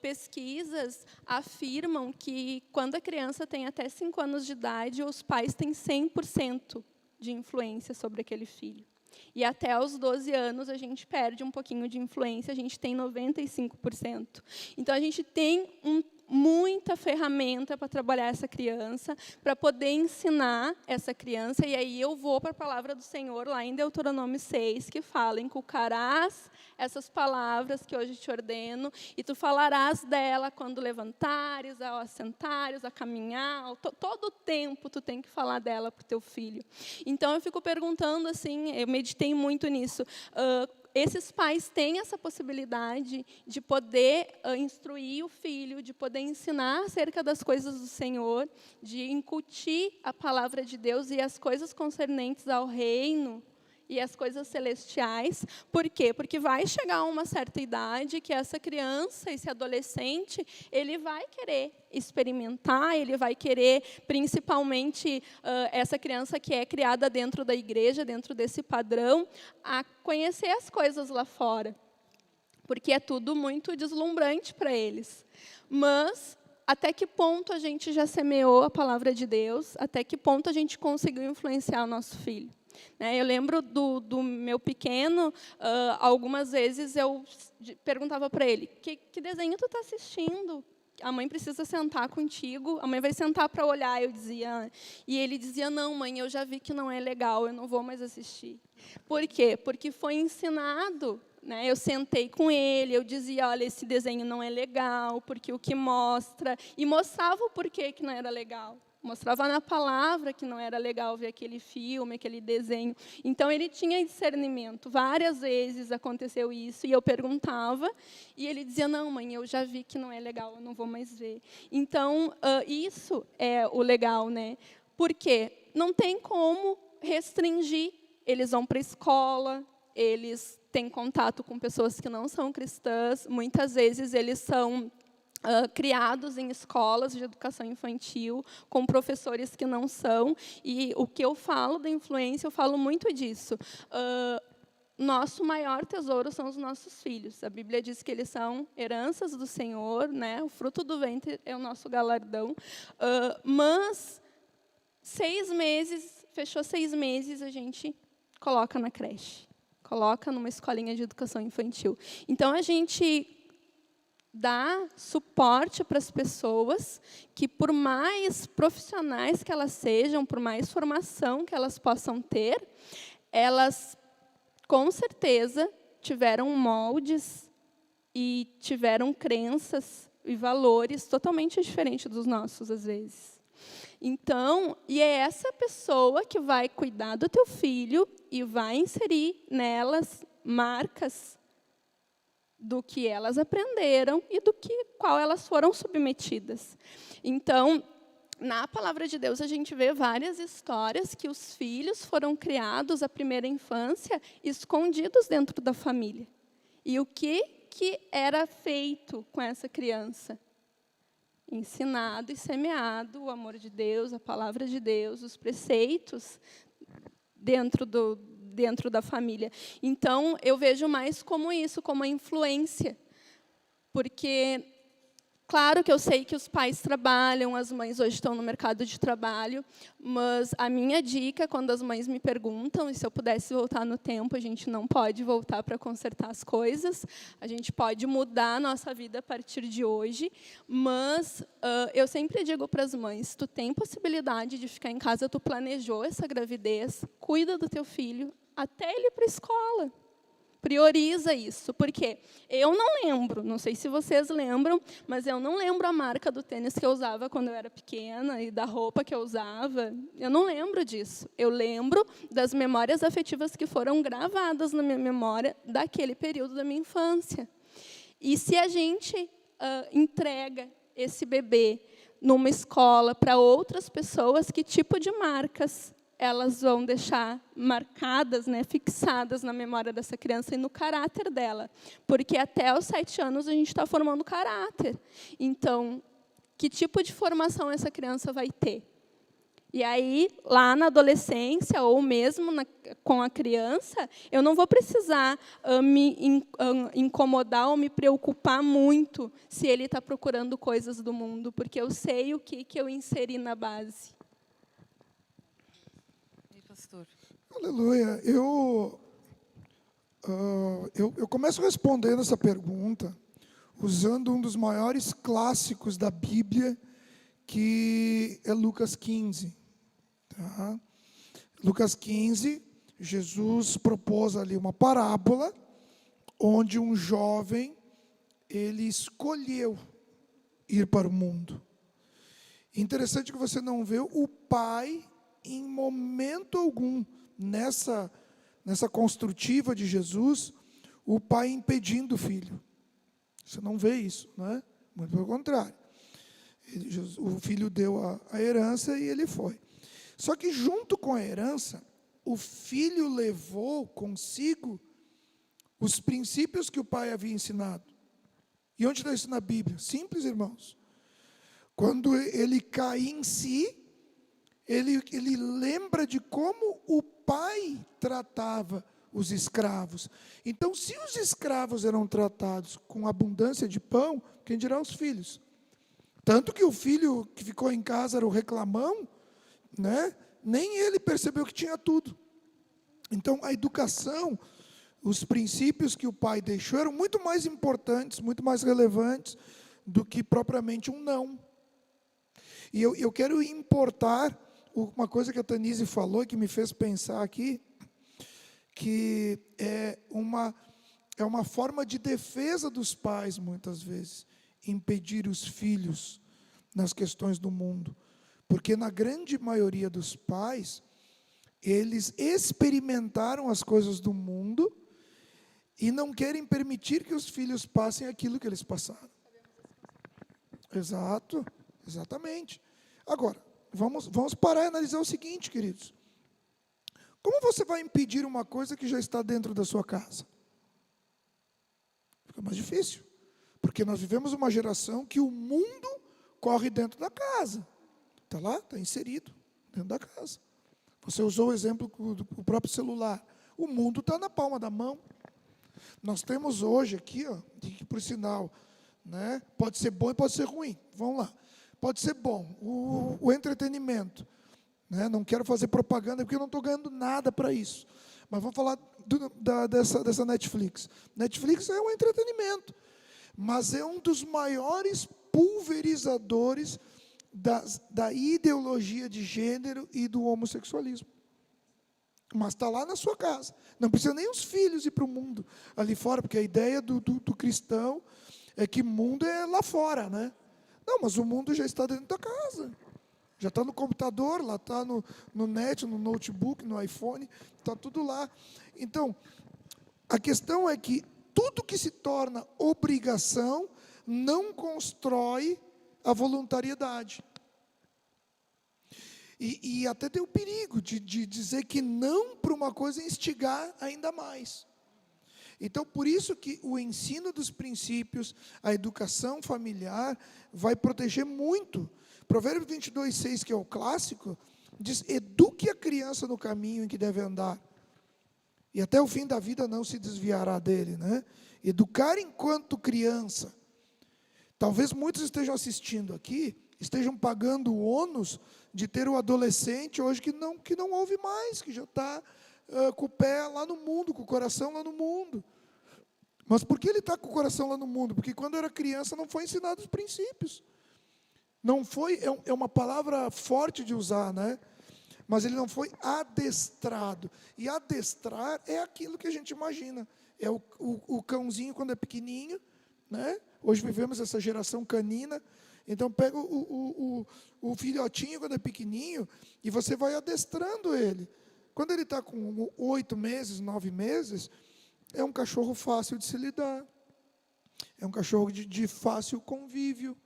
Pesquisas afirmam que, quando a criança tem até 5 anos de idade, os pais têm 100% de influência sobre aquele filho. E até aos 12 anos, a gente perde um pouquinho de influência, a gente tem 95%. Então, a gente tem muita ferramenta para trabalhar essa criança, para poder ensinar essa criança. E aí eu vou para a palavra do Senhor, lá em Deuteronômio 6, que fala: inculcarás essas palavras que hoje te ordeno, e tu falarás dela quando levantares, ao assentares, a caminhar, todo o tempo tu tem que falar dela para o teu filho. Então, eu fico perguntando, assim, eu meditei muito nisso, esses pais têm essa possibilidade de poder instruir o filho, de poder ensinar acerca das coisas do Senhor, de incutir a palavra de Deus e as coisas concernentes ao reino e as coisas celestiais. Por quê? Porque vai chegar uma certa idade que essa criança, esse adolescente, ele vai querer experimentar, ele vai querer, principalmente essa criança que é criada dentro da igreja, dentro desse padrão, a conhecer as coisas lá fora, porque é tudo muito deslumbrante para eles. Mas até que ponto a gente já semeou a palavra de Deus? Até que ponto a gente conseguiu influenciar o nosso filho? Eu lembro do meu pequeno, algumas vezes eu perguntava para ele: que desenho tu está assistindo? A mãe precisa sentar contigo, a mãe vai sentar para olhar, eu dizia. E ele dizia: não, mãe, eu já vi que não é legal, eu não vou mais assistir. Por quê? Porque foi ensinado. Eu sentei com ele, eu dizia: olha, esse desenho não é legal, porque o que mostra... E mostrava o porquê que não era legal. Mostrava na palavra que não era legal ver aquele filme, aquele desenho. Então, ele tinha discernimento. Várias vezes aconteceu isso, e eu perguntava, e ele dizia: não, mãe, eu já vi que não é legal, eu não vou mais ver. Então, isso é o legal, né? Porque não tem como restringir. Eles vão para a escola, eles têm contato com pessoas que não são cristãs, muitas vezes eles são criados em escolas de educação infantil, com professores que não são. E o que eu falo da influência, eu falo muito disso. Nosso maior tesouro são os nossos filhos. A Bíblia diz que eles são heranças do Senhor, né? O fruto do ventre é o nosso galardão. Mas 6 meses, fechou 6 meses, a gente coloca na creche, coloca numa escolinha de educação infantil. Então, a gente dá suporte para as pessoas que, por mais profissionais que elas sejam, por mais formação que elas possam ter, elas, com certeza, tiveram moldes e tiveram crenças e valores totalmente diferentes dos nossos, às vezes. Então, e é essa pessoa que vai cuidar do teu filho e vai inserir nelas marcas do que elas aprenderam e do qual elas foram submetidas. Então, na palavra de Deus, a gente vê várias histórias que os filhos foram criados, a primeira infância, escondidos dentro da família. E o que era feito com essa criança? Ensinado e semeado o amor de Deus, a palavra de Deus, os preceitos dentro da família. Então, eu vejo mais como isso, como a influência. Porque, claro que eu sei que os pais trabalham, as mães hoje estão no mercado de trabalho, mas a minha dica, quando as mães me perguntam, e se eu pudesse voltar no tempo, a gente não pode voltar para consertar as coisas, a gente pode mudar a nossa vida a partir de hoje, mas eu sempre digo para as mães: tu tem possibilidade de ficar em casa, tu planejou essa gravidez, cuida do teu filho, até ele ir para a escola. Prioriza isso, porque eu não lembro, não sei se vocês lembram, mas eu não lembro a marca do tênis que eu usava quando eu era pequena e da roupa que eu usava. Eu não lembro disso. Eu lembro das memórias afetivas que foram gravadas na minha memória daquele período da minha infância. E se a gente entrega esse bebê numa escola para outras pessoas, que tipo de marcas elas vão deixar marcadas, né, fixadas na memória dessa criança e no caráter dela? Porque até os 7 anos a gente está formando caráter. Então, que tipo de formação essa criança vai ter? E aí, lá na adolescência, ou mesmo com a criança, eu não vou precisar me incomodar ou me preocupar muito se ele está procurando coisas do mundo, porque eu sei o que eu inseri na base. Pastor. Aleluia. Eu começo respondendo essa pergunta usando um dos maiores clássicos da Bíblia, que é Lucas 15. Tá? Lucas 15, Jesus propôs ali uma parábola, onde um jovem, ele escolheu ir para o mundo. Interessante que você não vê o pai, em momento algum, nessa construtiva de Jesus, o pai impedindo o filho. Você não vê isso, né? Muito pelo contrário. O filho deu a herança e ele foi. Só que junto com a herança, o filho levou consigo os princípios que o pai havia ensinado. E onde está isso na Bíblia? Simples, irmãos. Quando ele cai em si, ele lembra de como o pai tratava os escravos. Então, se os escravos eram tratados com abundância de pão, quem dirá os filhos? Tanto que o filho que ficou em casa era o reclamão, né? Nem ele percebeu que tinha tudo. Então, a educação, os princípios que o pai deixou eram muito mais importantes, muito mais relevantes do que propriamente um não. E eu quero importar uma coisa que a Tanise falou, que me fez pensar aqui, que é uma forma de defesa dos pais, muitas vezes, impedir os filhos nas questões do mundo. Porque na grande maioria dos pais, eles experimentaram as coisas do mundo e não querem permitir que os filhos passem aquilo que eles passaram. Exato, exatamente. Agora, vamos parar e analisar o seguinte, queridos. Como você vai impedir uma coisa que já está dentro da sua casa? Fica mais difícil. Porque nós vivemos uma geração que o mundo corre dentro da casa. Está lá, está inserido dentro da casa. Você usou o exemplo do próprio celular. O mundo está na palma da mão. Nós temos hoje aqui, por sinal, né, pode ser bom e pode ser ruim. Vamos lá. Pode ser bom, o entretenimento. Né, não quero fazer propaganda, porque eu não estou ganhando nada para isso. Mas vamos falar dessa Netflix. Netflix é um entretenimento, mas é um dos maiores pulverizadores da ideologia de gênero e do homossexualismo. Mas está lá na sua casa. Não precisa nem os filhos ir para o mundo ali fora, porque a ideia do cristão é que mundo é lá fora, né? Não, mas o mundo já está dentro da casa. Já está no computador, lá está no net, no notebook, no iPhone, está tudo lá. Então, a questão é que tudo que se torna obrigação não constrói a voluntariedade. E até tem o perigo de dizer que não para uma coisa e instigar ainda mais. Então, por isso que o ensino dos princípios, a educação familiar, vai proteger muito. Provérbios 22:6, que é o clássico, diz: eduque a criança no caminho em que deve andar, e até o fim da vida não se desviará dele, né? Educar enquanto criança. Talvez muitos estejam assistindo aqui, estejam pagando o ônus de ter o adolescente hoje que não ouve mais, que já está com o pé lá no mundo, com o coração lá no mundo. Mas por que ele está com o coração lá no mundo? Porque quando era criança não foi ensinado os princípios. Não foi, é uma palavra forte de usar, né? mas ele não foi adestrado. E adestrar é aquilo que a gente imagina. É o cãozinho quando é pequenininho, né? Hoje vivemos essa geração canina. Então pega o filhotinho quando é pequenininho e você vai adestrando ele. Quando ele está com 8 meses, 9 meses, é um cachorro fácil de se lidar. É um cachorro de fácil convívio.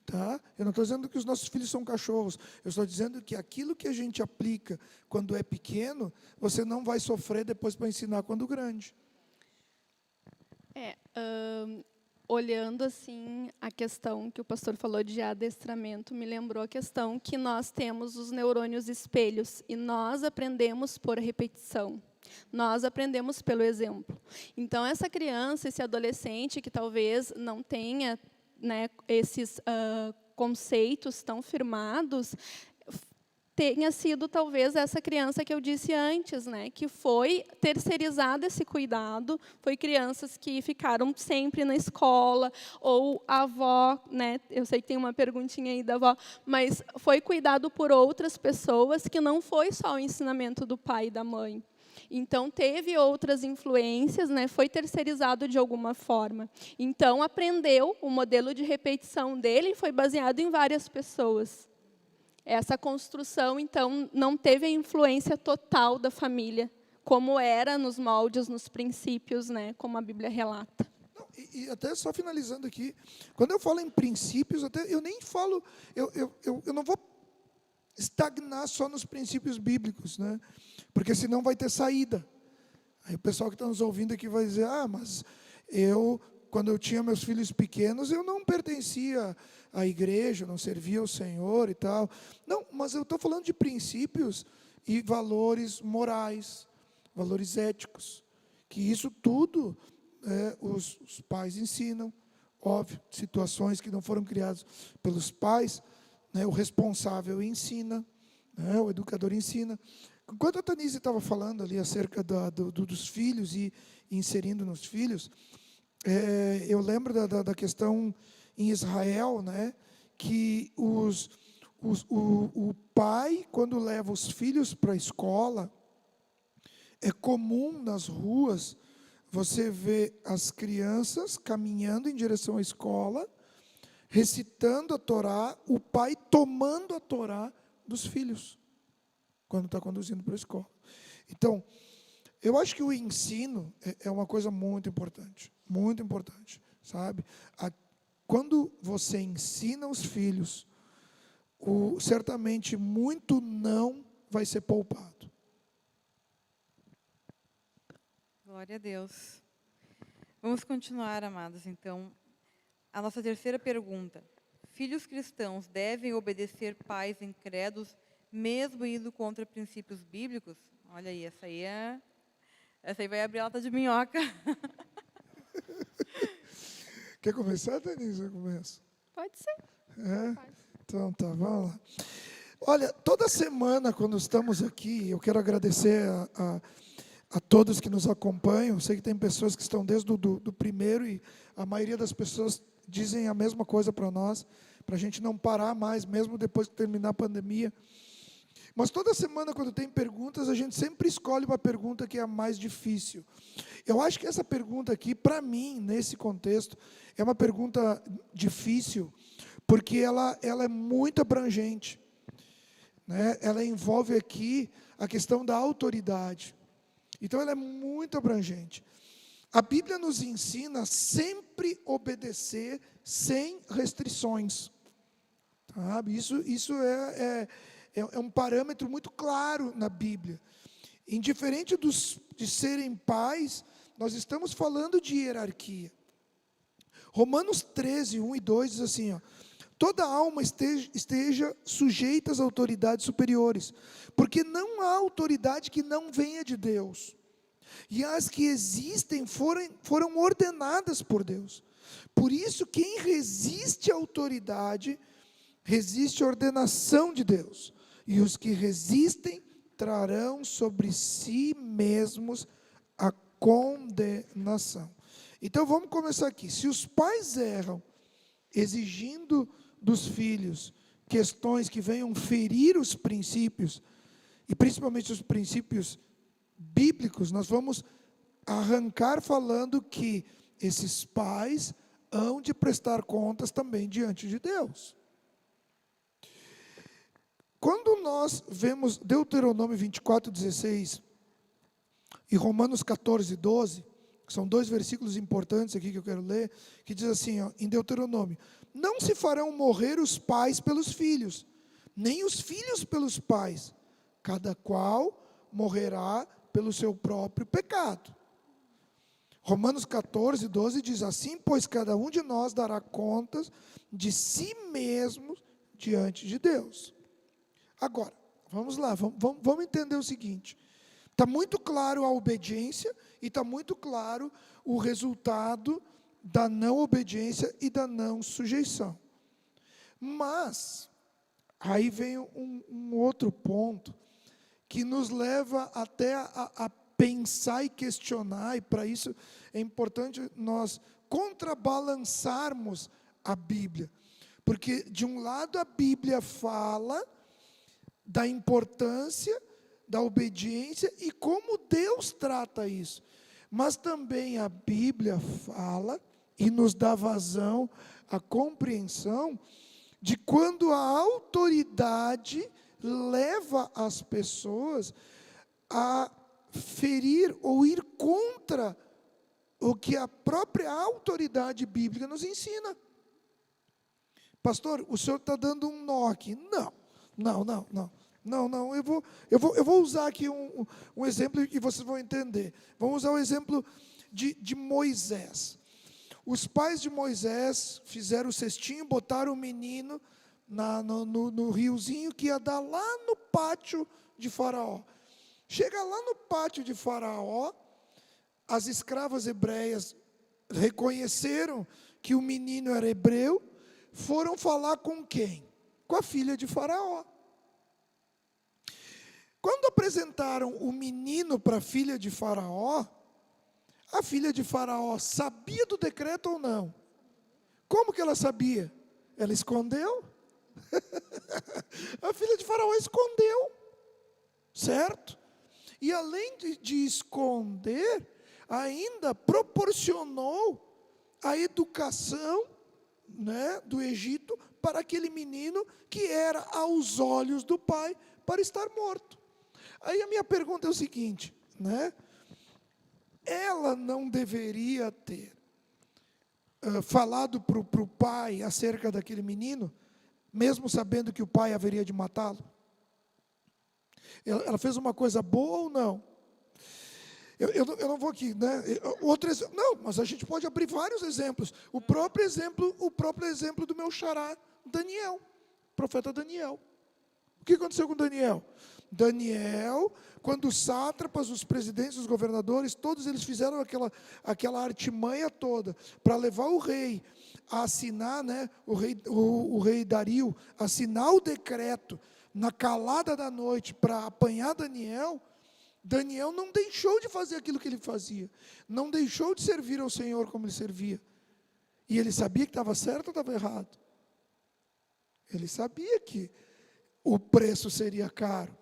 Tá? Eu não estou dizendo que os nossos filhos são cachorros. Eu estou dizendo que aquilo que a gente aplica quando é pequeno, você não vai sofrer depois para ensinar quando grande. Olhando assim a questão que o pastor falou de adestramento, me lembrou a questão que nós temos os neurônios espelhos e nós aprendemos por repetição. Nós aprendemos pelo exemplo. Então, essa criança, esse adolescente que talvez não tenha, né, esses conceitos tão firmados, tenha sido talvez essa criança que eu disse antes, né, que foi terceirizado esse cuidado, foi crianças que ficaram sempre na escola, ou a avó, né, eu sei que tem uma perguntinha aí da avó, mas foi cuidado por outras pessoas que não foi só o ensinamento do pai e da mãe. Então, teve outras influências, né, foi terceirizado de alguma forma. Então, aprendeu, o modelo de repetição dele foi baseado em várias pessoas. Essa construção, então, não teve a influência total da família, como era nos moldes, nos princípios, né, como a Bíblia relata. Não, e até só finalizando aqui, quando eu falo em princípios, até eu nem falo, eu não vou estagnar só nos princípios bíblicos, né? Porque senão vai ter saída. Aí o pessoal que está nos ouvindo aqui vai dizer, mas quando eu tinha meus filhos pequenos, eu não pertencia à igreja, não servia ao Senhor e tal. Não, mas eu estou falando de princípios e valores morais, valores éticos, que isso tudo os pais ensinam, óbvio, situações que não foram criadas pelos pais, né, o responsável ensina, né, o educador ensina. Enquanto a Tanise estava falando ali acerca dos filhos e inserindo nos filhos, eu lembro da questão em Israel, né, que o pai, quando leva os filhos para a escola, é comum nas ruas você ver as crianças caminhando em direção à escola, recitando a Torá, o pai tomando a Torá dos filhos, quando está conduzindo para a escola. Então, eu acho que o ensino é uma coisa muito importante, sabe? Quando você ensina os filhos, certamente muito não vai ser poupado. Glória a Deus. Vamos continuar, amados, então. A nossa terceira pergunta. Filhos cristãos devem obedecer pais incrédulos, mesmo indo contra princípios bíblicos? Olha aí, essa aí vai abrir a lata de minhoca. Quer começar, Denise? Eu começo. Pode ser. Então tá, vamos lá. Olha, toda semana, quando estamos aqui, eu quero agradecer a todos que nos acompanham. Eu sei que tem pessoas que estão desde do primeiro e a maioria das pessoas dizem a mesma coisa para nós, para a gente não parar mais, mesmo depois que terminar a pandemia. Mas toda semana, quando tem perguntas, a gente sempre escolhe uma pergunta que é a mais difícil. Eu acho que essa pergunta aqui, para mim, nesse contexto, é uma pergunta difícil, porque ela é muito abrangente, né? Ela envolve aqui a questão da autoridade. Então, ela é muito abrangente. A Bíblia nos ensina a sempre obedecer sem restrições. Sabe? Isso é um parâmetro muito claro na Bíblia. Indiferente de serem pais, nós estamos falando de hierarquia. Romanos 13, 1 e 2 diz assim, toda alma esteja sujeita às autoridades superiores, porque não há autoridade que não venha de Deus. E as que existem foram ordenadas por Deus. Por isso, quem resiste à autoridade, resiste à ordenação de Deus. E os que resistem trarão sobre si mesmos a condenação. Então, vamos começar aqui. Se os pais erram, exigindo dos filhos questões que venham ferir os princípios, e principalmente os princípios bíblicos, nós vamos arrancar falando que esses pais hão de prestar contas também diante de Deus. Quando nós vemos Deuteronômio 24:16 e Romanos 14:12, que são dois versículos importantes aqui que eu quero ler, que diz assim, ó, em Deuteronômio: não se farão morrer os pais pelos filhos, nem os filhos pelos pais, cada qual morrerá pelo seu próprio pecado. Romanos 14:12 diz assim: pois cada um de nós dará contas de si mesmo diante de Deus. Agora, vamos lá, vamos entender o seguinte. Está muito claro a obediência e está muito claro o resultado da não obediência e da não sujeição. Mas, aí vem um outro ponto que nos leva até a pensar e questionar, e para isso é importante nós contrabalançarmos a Bíblia. Porque, de um lado, a Bíblia fala da importância da obediência e como Deus trata isso. Mas também a Bíblia fala e nos dá vazão à compreensão de quando a autoridade leva as pessoas a ferir ou ir contra o que a própria autoridade bíblica nos ensina. Pastor, o senhor está dando um nó aqui. Não, eu vou usar aqui um exemplo e vocês vão entender. Vamos usar o exemplo de Moisés. Os pais de Moisés fizeram o cestinho, botaram o menino no riozinho que ia dar lá no pátio de Faraó. Chega lá no pátio de Faraó, as escravas hebreias reconheceram que o menino era hebreu, foram falar com quem? Com a filha de Faraó. Quando apresentaram o menino para a filha de Faraó sabia do decreto ou não? Como que ela sabia? Ela escondeu? A filha de Faraó escondeu, certo? E além de esconder, ainda proporcionou a educação, né, do Egito para aquele menino que era, aos olhos do pai, para estar morto. Aí a minha pergunta é o seguinte, né? Ela não deveria ter falado para o pai acerca daquele menino, mesmo sabendo que o pai haveria de matá-lo? Ela fez uma coisa boa ou não? Eu não vou aqui, né? Não, mas a gente pode abrir vários exemplos. O próprio exemplo do meu xará, Daniel, profeta Daniel. O que aconteceu com Daniel? Daniel, quando os sátrapas, os presidentes, os governadores, todos eles fizeram aquela artimanha toda para levar o rei a assinar, né, o rei Dario, assinar o decreto na calada da noite para apanhar Daniel. Daniel não deixou de fazer aquilo que ele fazia, não deixou de servir ao Senhor como ele servia. E ele sabia que estava certo ou estava errado? Ele sabia que o preço seria caro.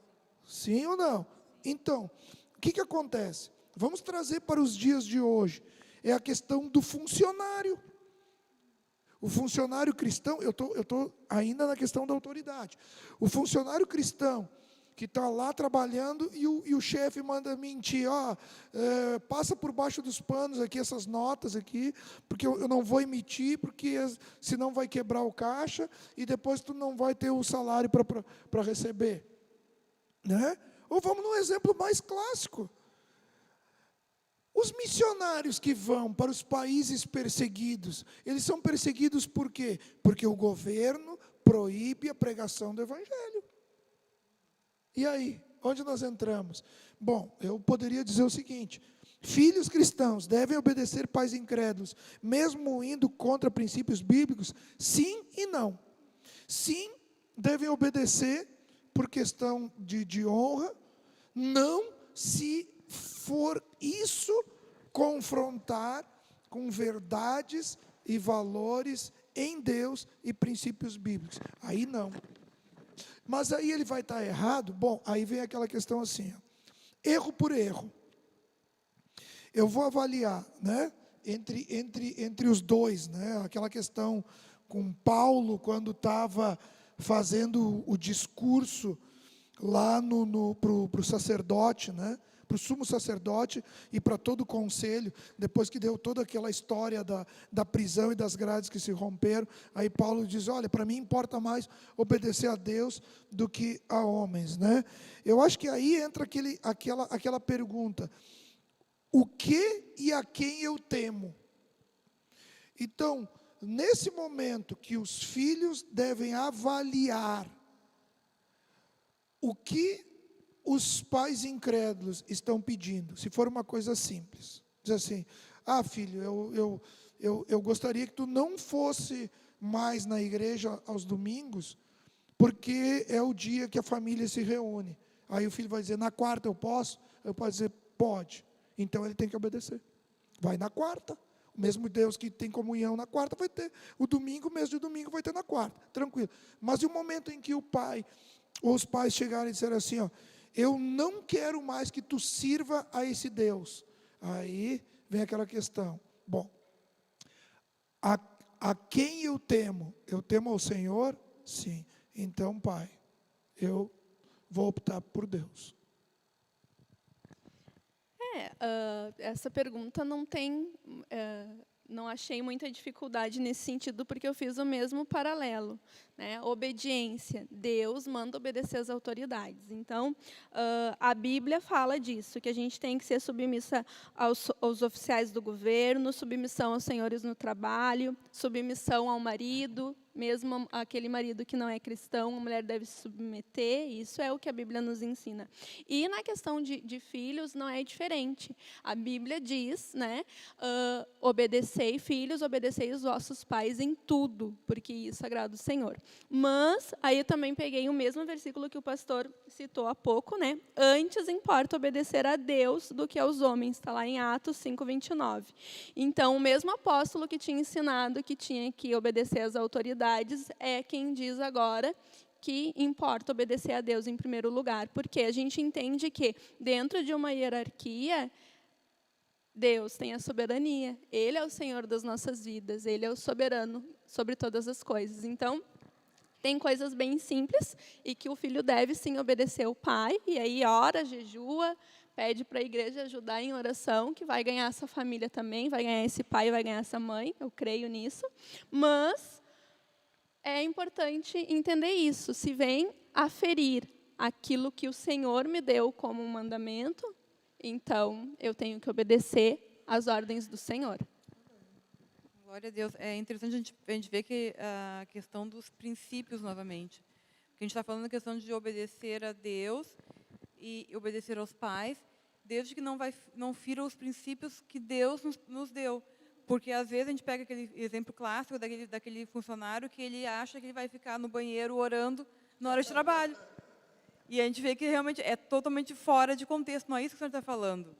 Sim ou não? Então, o que acontece? Vamos trazer para os dias de hoje. É a questão do funcionário. O funcionário cristão, eu tô ainda na questão da autoridade. O funcionário cristão que está lá trabalhando e o chefe manda mentir, passa por baixo dos panos aqui essas notas aqui, porque eu não vou emitir, porque senão vai quebrar o caixa e depois tu não vai ter o salário para receber. Né? Ou vamos num exemplo mais clássico. Os missionários que vão para os países perseguidos, eles são perseguidos por quê? Porque o governo proíbe a pregação do Evangelho. E aí, onde nós entramos? Bom, eu poderia dizer o seguinte: filhos cristãos devem obedecer pais incrédulos, mesmo indo contra princípios bíblicos? Sim e não. Sim, devem obedecer por questão de honra, não se for isso confrontar com verdades e valores em Deus e princípios bíblicos. Aí não. Mas aí ele vai estar errado? Bom, aí vem aquela questão assim, ó, erro por erro. Eu vou avaliar, né, entre os dois, né, aquela questão com Paulo, quando estava fazendo o discurso lá para o sacerdote, né, para o sumo sacerdote e para todo o conselho, depois que deu toda aquela história da prisão e das grades que se romperam, aí Paulo diz, olha, para mim importa mais obedecer a Deus do que a homens, né? Eu acho que aí entra aquela pergunta, o que e a quem eu temo? Então, nesse momento que os filhos devem avaliar o que os pais incrédulos estão pedindo, se for uma coisa simples, diz assim, filho, eu gostaria que tu não fosse mais na igreja aos domingos, porque é o dia que a família se reúne. Aí o filho vai dizer, na quarta eu posso? Eu posso dizer, pode. Então ele tem que obedecer. Vai na quarta. O mesmo Deus que tem comunhão na quarta vai ter. O domingo, o mês de domingo vai ter na quarta. Tranquilo. Mas e o momento em que o pai ou os pais chegarem e disserem assim, ó, eu não quero mais que tu sirva a esse Deus. Aí vem aquela questão. Bom, a quem eu temo? Eu temo ao Senhor? Sim. Então, pai, eu vou optar por Deus. Essa pergunta não achei muita dificuldade nesse sentido, porque eu fiz o mesmo paralelo, né? Obediência, Deus manda obedecer às autoridades. Então, a Bíblia fala disso, que a gente tem que ser submissa aos oficiais do governo, submissão aos senhores no trabalho, submissão ao marido, mesmo aquele marido que não é cristão, a mulher deve se submeter, isso é o que a Bíblia nos ensina. E na questão de filhos, não é diferente. A Bíblia diz, né, obedecei, filhos, obedecei os vossos pais em tudo, porque isso agrada o Senhor. Mas, aí eu também peguei o mesmo versículo que o pastor citou há pouco, né, antes importa obedecer a Deus do que aos homens, está lá em Atos 5:29. Então, o mesmo apóstolo que tinha ensinado que tinha que obedecer às autoridades, é quem diz agora que importa obedecer a Deus em primeiro lugar, porque a gente entende que dentro de uma hierarquia, Deus tem a soberania, Ele é o Senhor das nossas vidas, Ele é o soberano sobre todas as coisas. Então, tem coisas bem simples e que o filho deve sim obedecer ao pai, e aí ora, jejua, pede para a igreja ajudar em oração, que vai ganhar essa família também, vai ganhar esse pai, vai ganhar essa mãe, eu creio nisso, mas é importante entender isso. Se vem a ferir aquilo que o Senhor me deu como um mandamento, então eu tenho que obedecer às ordens do Senhor. Glória a Deus. É interessante a gente ver que a questão dos princípios novamente. Porque a gente está falando da questão de obedecer a Deus e obedecer aos pais, desde que não fira os princípios que Deus nos deu. Porque, às vezes, a gente pega aquele exemplo clássico daquele funcionário que ele acha que ele vai ficar no banheiro orando na hora de trabalho. E a gente vê que realmente é totalmente fora de contexto, não é isso que o senhor está falando.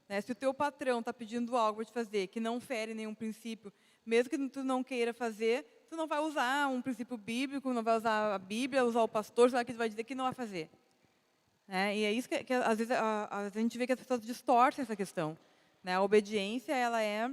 Né? Se o teu patrão está pedindo algo para te fazer que não fere nenhum princípio, mesmo que tu não queira fazer, tu não vai usar um princípio bíblico, não vai usar a Bíblia, usar o pastor, sei lá, que tu vai dizer que não vai fazer. Né? E é isso que às vezes, a gente vê que as pessoas distorcem essa questão. Né? A obediência, ela é...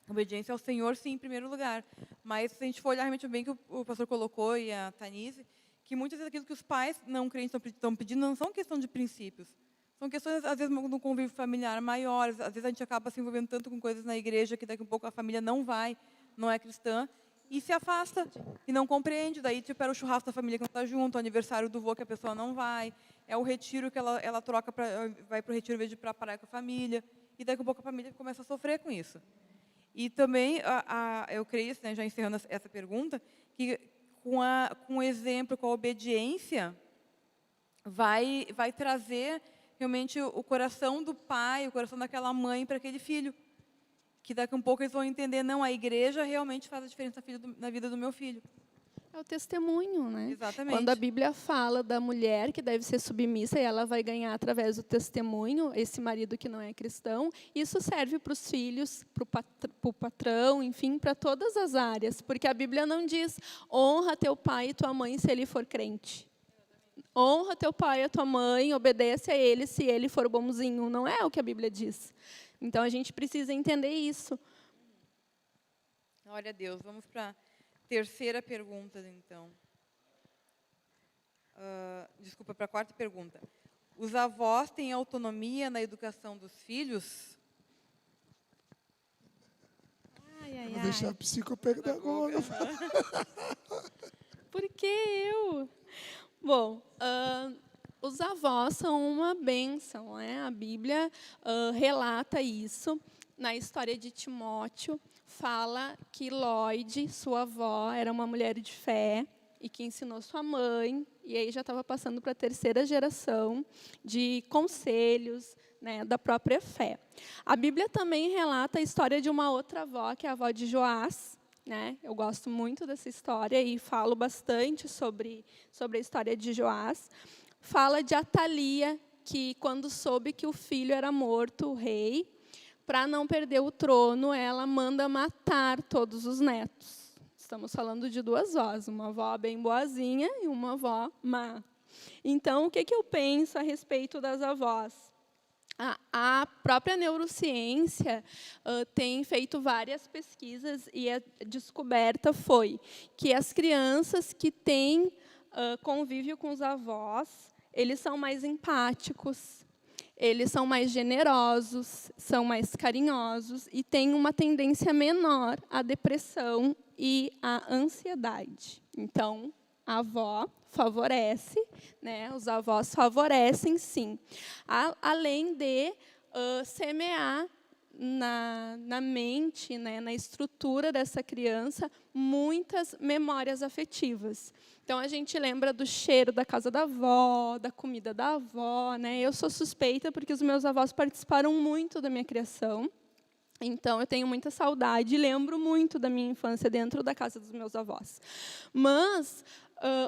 Obediência ao Senhor, sim, em primeiro lugar. Mas, se a gente for olhar realmente bem que o pastor colocou e a Tanise, que muitas vezes aquilo que os pais não crentes estão pedindo não são questão de princípios. São questões, às vezes, no convívio familiar maiores. Às vezes, a gente acaba se envolvendo tanto com coisas na igreja que daqui a pouco a família não é cristã, e se afasta, e não compreende. Daí, tipo, era o churrasco da família que não está junto, o aniversário do vô que a pessoa não vai, é o retiro que ela troca, vai para o retiro em vez de ir para a praia com a família, e daqui a pouco a família começa a sofrer com isso. E também, eu creio, né, já encerrando essa pergunta, que com o exemplo, com a obediência, vai trazer realmente o coração do pai, o coração daquela mãe para aquele filho. Que daqui a um pouco eles vão entender, não, a igreja realmente faz a diferença na vida do meu filho. É o testemunho, né? Exatamente. Quando a Bíblia fala da mulher que deve ser submissa e ela vai ganhar através do testemunho, esse marido que não é cristão, isso serve para os filhos, para o patrão, enfim, para todas as áreas. Porque a Bíblia não diz, honra teu pai e tua mãe se ele for crente. honra teu pai e a tua mãe, obedece a ele se ele for bonzinho. Não é o que a Bíblia diz. Então, a gente precisa entender isso. Glória a Deus. Vamos para a terceira pergunta, então. Desculpa, para a quarta pergunta. Os avós têm autonomia na educação dos filhos? Vou deixar a psicopedagoga. Por que eu? Bom, os avós são uma bênção, né? A Bíblia relata isso. Na história de Timóteo, fala que Lloyd, sua avó, era uma mulher de fé e que ensinou sua mãe, e aí já estava passando para a terceira geração de conselhos, né, da própria fé. A Bíblia também relata a história de uma outra avó, que é a avó de Joás, né? Eu gosto muito dessa história e falo bastante sobre a história de Joás. Fala de Atalia, que quando soube que o filho era morto, o rei, para não perder o trono, ela manda matar todos os netos. Estamos falando de duas avós, uma avó bem boazinha e uma avó má. Então, o que eu penso a respeito das avós? A própria neurociência tem feito várias pesquisas e a descoberta foi que as crianças que têm convívio com os avós, eles são mais empáticos, eles são mais generosos, são mais carinhosos e têm uma tendência menor à depressão e à ansiedade. Então, a avó favorece, né? Os avós favorecem, sim. Além de semear na mente, né, na estrutura dessa criança, muitas memórias afetivas. Então, a gente lembra do cheiro da casa da avó, da comida da avó, né? Eu sou suspeita porque os meus avós participaram muito da minha criação. Então, eu tenho muita saudade e lembro muito da minha infância dentro da casa dos meus avós. Mas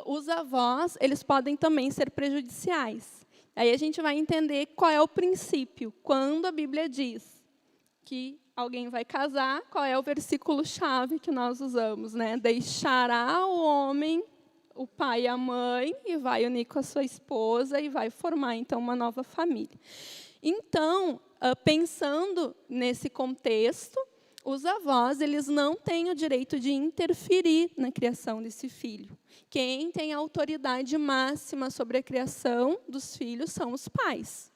os avós, eles podem também ser prejudiciais. Aí a gente vai entender qual é o princípio. Quando a Bíblia diz que alguém vai casar, qual é o versículo-chave que nós usamos, né? Deixará o homem, o pai e a mãe, e vai unir com a sua esposa e vai formar, então, uma nova família. Então, pensando nesse contexto, os avós, eles não têm o direito de interferir na criação desse filho. Quem tem a autoridade máxima sobre a criação dos filhos são os pais.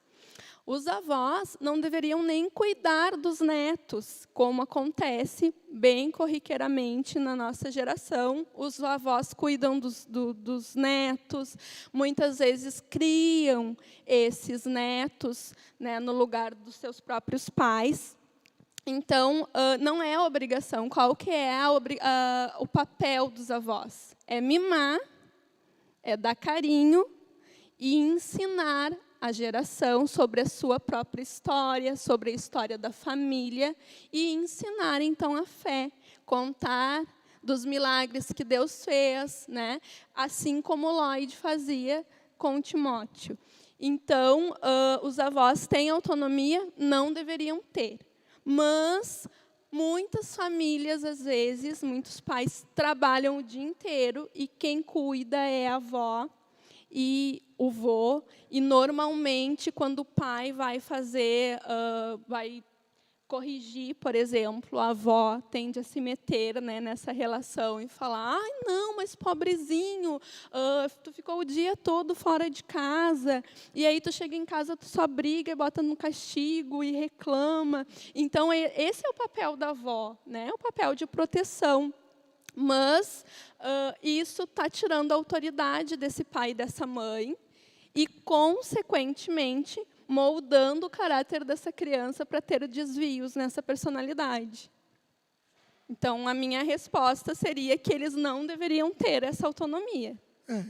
Os avós não deveriam nem cuidar dos netos, como acontece bem corriqueiramente na nossa geração. Os avós cuidam dos netos, muitas vezes criam esses netos, né, no lugar dos seus próprios pais. Então, não é obrigação. Qual que é o papel dos avós? É mimar, é dar carinho e ensinar a geração sobre a sua própria história, sobre a história da família, e ensinar, então, a fé, contar dos milagres que Deus fez, né? Assim como Lloyd fazia com Timóteo. Então, os avós têm autonomia? Não deveriam ter. Mas muitas famílias, às vezes, muitos pais trabalham o dia inteiro e quem cuida é a avó e o vô. E, normalmente, quando o pai vai vai corrigir, por exemplo, a avó tende a se meter, né, nessa relação e falar: ai, não, mas pobrezinho, tu ficou o dia todo fora de casa, e aí tu chega em casa, tu só briga e bota no castigo e reclama. Então, esse é o papel da avó, né, o papel de proteção. Mas isso está tirando a autoridade desse pai e dessa mãe e, consequentemente, moldando o caráter dessa criança para ter desvios nessa personalidade. Então, a minha resposta seria que eles não deveriam ter essa autonomia.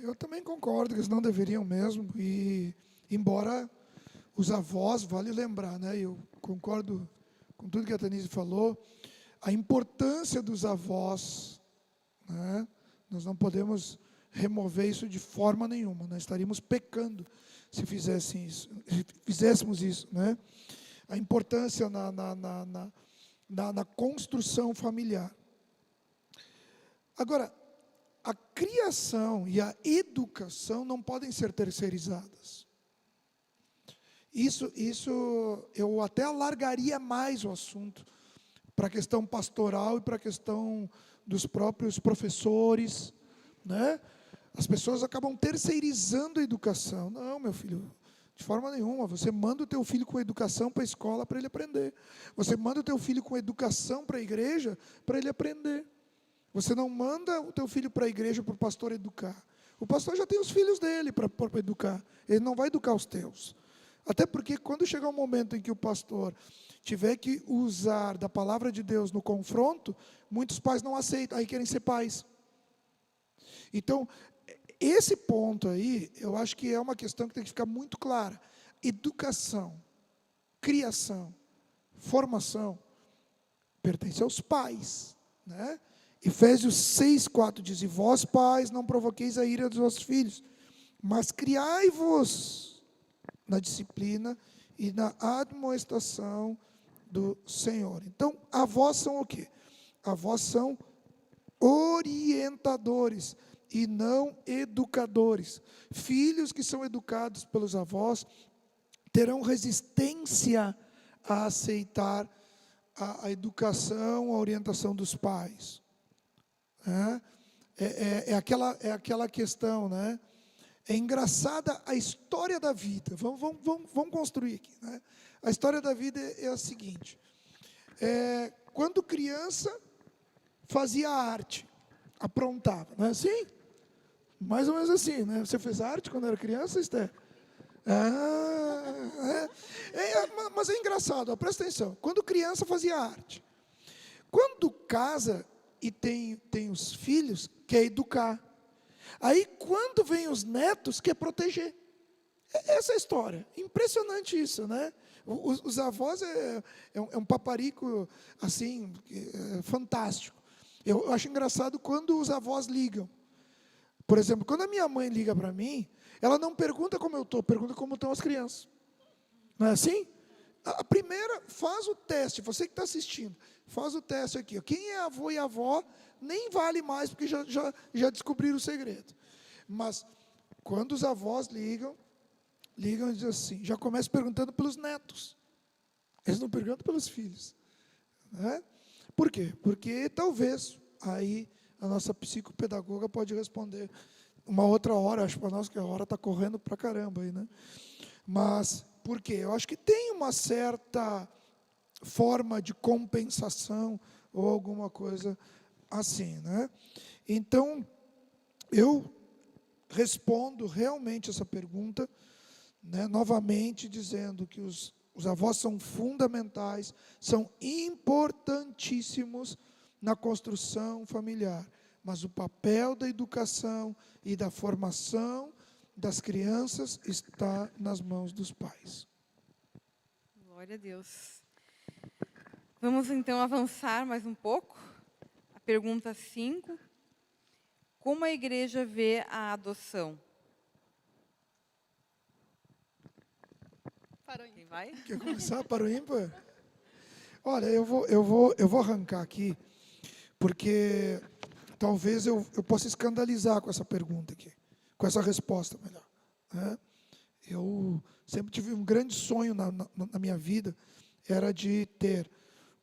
Eu também concordo que eles não deveriam mesmo. E, embora os avós, vale lembrar, né? Eu concordo com tudo que a Tanise falou, a importância dos avós, né? Nós não podemos remover isso de forma nenhuma. Nós estaríamos pecando se fizéssemos isso, né? A importância na construção familiar. Agora, a criação e a educação não podem ser terceirizadas. Isso eu até alargaria mais o assunto para a questão pastoral e para a questão dos próprios professores, né? As pessoas acabam terceirizando a educação. Não, meu filho, de forma nenhuma. Você manda o teu filho com educação para a escola para ele aprender. Você manda o teu filho com educação para a igreja para ele aprender. Você não manda o teu filho para a igreja para o pastor educar. O pastor já tem os filhos dele para educar. Ele não vai educar os teus. Até porque quando chegar um momento em que o pastor tiver que usar da palavra de Deus no confronto, muitos pais não aceitam, aí querem ser pais. Então, esse ponto aí, eu acho que é uma questão que tem que ficar muito clara. Educação, criação, formação, pertence aos pais, né? Efésios 6:4 diz: e vós pais não provoqueis a ira dos vossos filhos, mas criai-vos na disciplina e na admoestação do Senhor. Então, avós são o quê? Avós são orientadores e não educadores. Filhos que são educados pelos avós terão resistência a aceitar a educação, a orientação dos pais. É aquela questão, né? É engraçada a história da vida. Vamos construir aqui, né? A história da vida é a seguinte. Quando criança, fazia arte, aprontava, não é assim? Mais ou menos assim, né? Você fez arte quando era criança, Esther? Mas é engraçado, ó, presta atenção. Quando criança, fazia arte. Quando casa e tem os filhos, quer educar. Aí, quando vem os netos, quer proteger. Essa é a história. Impressionante isso, né? Os avós é um paparico, assim, fantástico. Eu acho engraçado quando os avós ligam. Por exemplo, quando a minha mãe liga para mim, ela não pergunta como eu estou, pergunta como estão as crianças. Não é assim? A primeira, faz o teste, você que está assistindo, faz o teste aqui. Quem é avô e avó, nem vale mais, porque já descobriram o segredo. Mas, quando os avós ligam e dizem assim, já começam perguntando pelos netos. Eles não perguntam pelos filhos. Né? Por quê? Porque talvez, aí, a nossa psicopedagoga pode responder uma outra hora, acho para nós que a hora está correndo para caramba aí, né? Mas, por quê? Eu acho que tem uma certa forma de compensação ou alguma coisa assim, né? Então, eu respondo realmente essa pergunta, né, novamente dizendo que os avós são fundamentais, são importantíssimos na construção familiar, mas o papel da educação e da formação das crianças está nas mãos dos pais. Glória a Deus. Vamos então avançar mais um pouco. A pergunta 5. Como a igreja vê a adoção? Quem vai? Quer começar para o ímpar? Olha, eu vou arrancar aqui, porque talvez eu possa escandalizar com essa pergunta aqui, com essa resposta melhor. Né? Eu sempre tive um grande sonho na minha vida, era de ter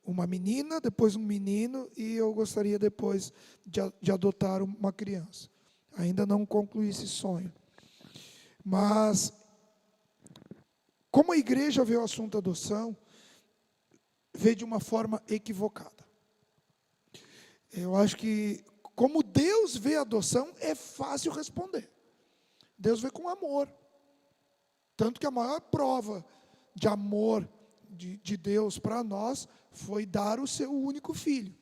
uma menina, depois um menino, e eu gostaria depois de adotar uma criança. Ainda não concluí esse sonho. Mas, como a igreja vê o assunto adoção, vê de uma forma equivocada. Eu acho que, como Deus vê a adoção, é fácil responder. Deus vê com amor. Tanto que a maior prova de amor de Deus para nós foi dar o seu único filho.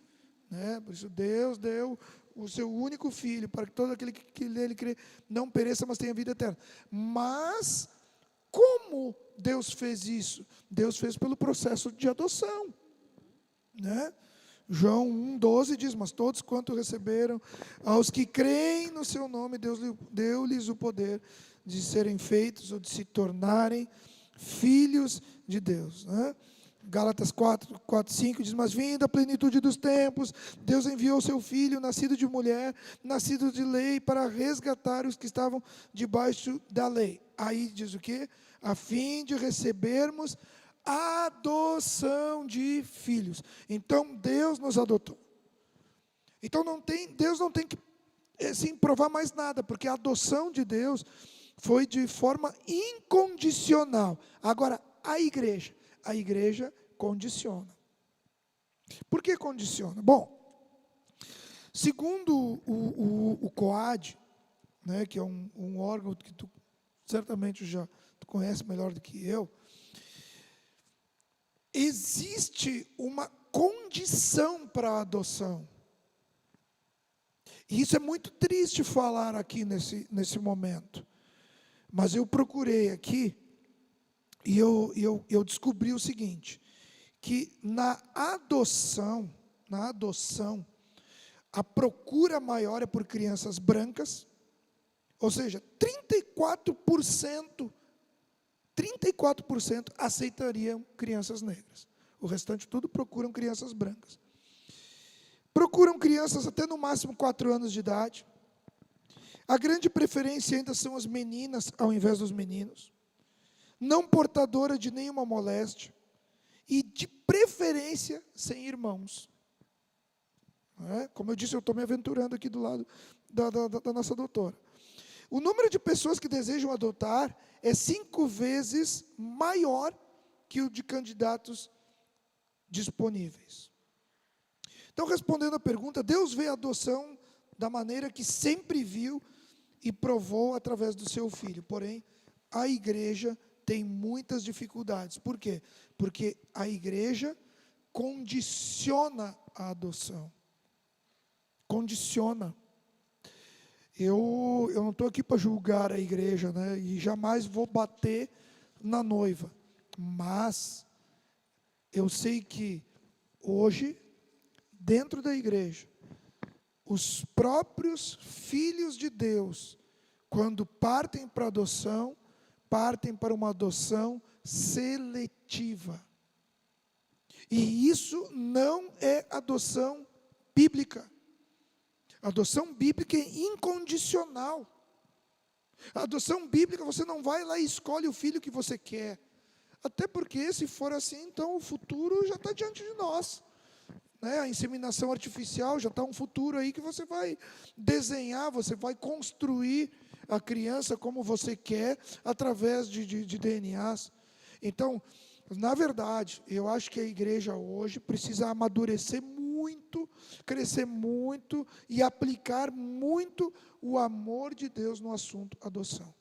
Né? Por isso Deus deu o seu único filho, para que todo aquele que nele crê não pereça, mas tenha vida eterna. Mas, como Deus fez isso? Deus fez pelo processo de adoção. Né? João 1,12 diz, mas todos quanto receberam, aos que creem no seu nome, Deus deu-lhes o poder de serem feitos ou de se tornarem filhos de Deus. Né? Gálatas 4, 5 diz, mas vindo a plenitude dos tempos, Deus enviou seu Filho, nascido de mulher, nascido de lei, para resgatar os que estavam debaixo da lei. Aí diz o quê? A fim de recebermos adoção de filhos. Então, Deus nos adotou. Então, Deus não tem que assim, provar mais nada, porque a adoção de Deus foi de forma incondicional. Agora, a igreja condiciona. Por que condiciona? Bom, segundo o COAD, né, que é um órgão que tu certamente tu conhece melhor do que eu, existe uma condição para a adoção. E isso é muito triste falar aqui nesse momento. Mas eu procurei aqui e eu descobri o seguinte, que na adoção, a procura maior é por crianças brancas, ou seja, 34% aceitariam crianças negras. O restante tudo procuram crianças brancas. Procuram crianças até no máximo 4 anos de idade. A grande preferência ainda são as meninas ao invés dos meninos. Não portadora de nenhuma moléstia. E de preferência sem irmãos. Como eu disse, eu estou me aventurando aqui do lado da nossa doutora. O número de pessoas que desejam adotar é 5 vezes maior que o de candidatos disponíveis. Então, respondendo à pergunta, Deus vê a adoção da maneira que sempre viu e provou através do seu Filho. Porém, a igreja tem muitas dificuldades. Por quê? Porque a igreja condiciona a adoção. Condiciona. Eu não estou aqui para julgar a igreja, né? E jamais vou bater na noiva. Mas eu sei que hoje, dentro da igreja, os próprios filhos de Deus, quando partem para adoção, partem para uma adoção seletiva. E isso não é adoção bíblica. A adoção bíblica é incondicional. A adoção bíblica, você não vai lá e escolhe o filho que você quer. Até porque, se for assim, então o futuro já está diante de nós. A inseminação artificial já está um futuro aí que você vai desenhar, você vai construir a criança como você quer, através de DNAs. Então, na verdade, eu acho que a igreja hoje precisa amadurecer muito, crescer muito e aplicar muito o amor de Deus no assunto adoção.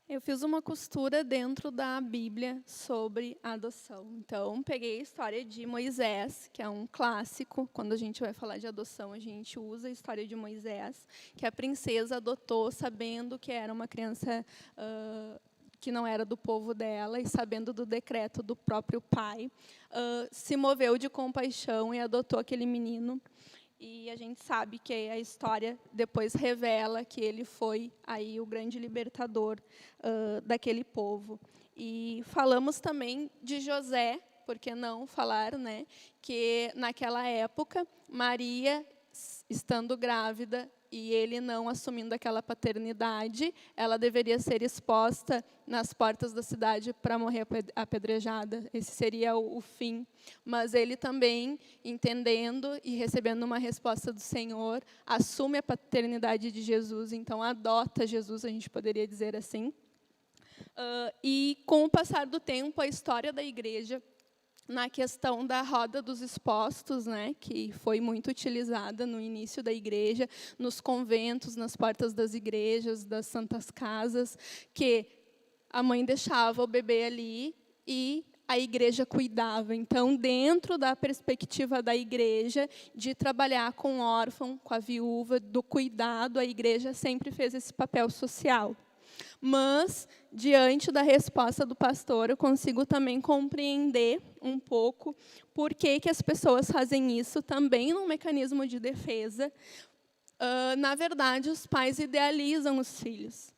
Eu fiz uma costura dentro da Bíblia sobre a adoção. Então, peguei a história de Moisés, que é um clássico. Quando a gente vai falar de adoção, a gente usa a história de Moisés, que a princesa adotou sabendo que era uma criança que não era do povo dela, e sabendo do decreto do próprio pai, se moveu de compaixão e adotou aquele menino. E a gente sabe que a história depois revela que ele foi aí o grande libertador daquele povo. E falamos também de José, por que não falar, né, que naquela época, Maria, estando grávida, e ele não assumindo aquela paternidade, ela deveria ser exposta nas portas da cidade para morrer apedrejada. Esse seria o fim. Mas ele também, entendendo e recebendo uma resposta do Senhor, assume a paternidade de Jesus, então adota Jesus, a gente poderia dizer assim. E com o passar do tempo, a história da igreja, na questão da roda dos expostos, né, que foi muito utilizada no início da igreja, nos conventos, nas portas das igrejas, das santas casas, que a mãe deixava o bebê ali e a igreja cuidava. Então, dentro da perspectiva da igreja, de trabalhar com o órfão, com a viúva, do cuidado, a igreja sempre fez esse papel social. Mas, diante da resposta do pastor, eu consigo também compreender um pouco por que as pessoas fazem isso, também num mecanismo de defesa. Na verdade, os pais idealizam os filhos.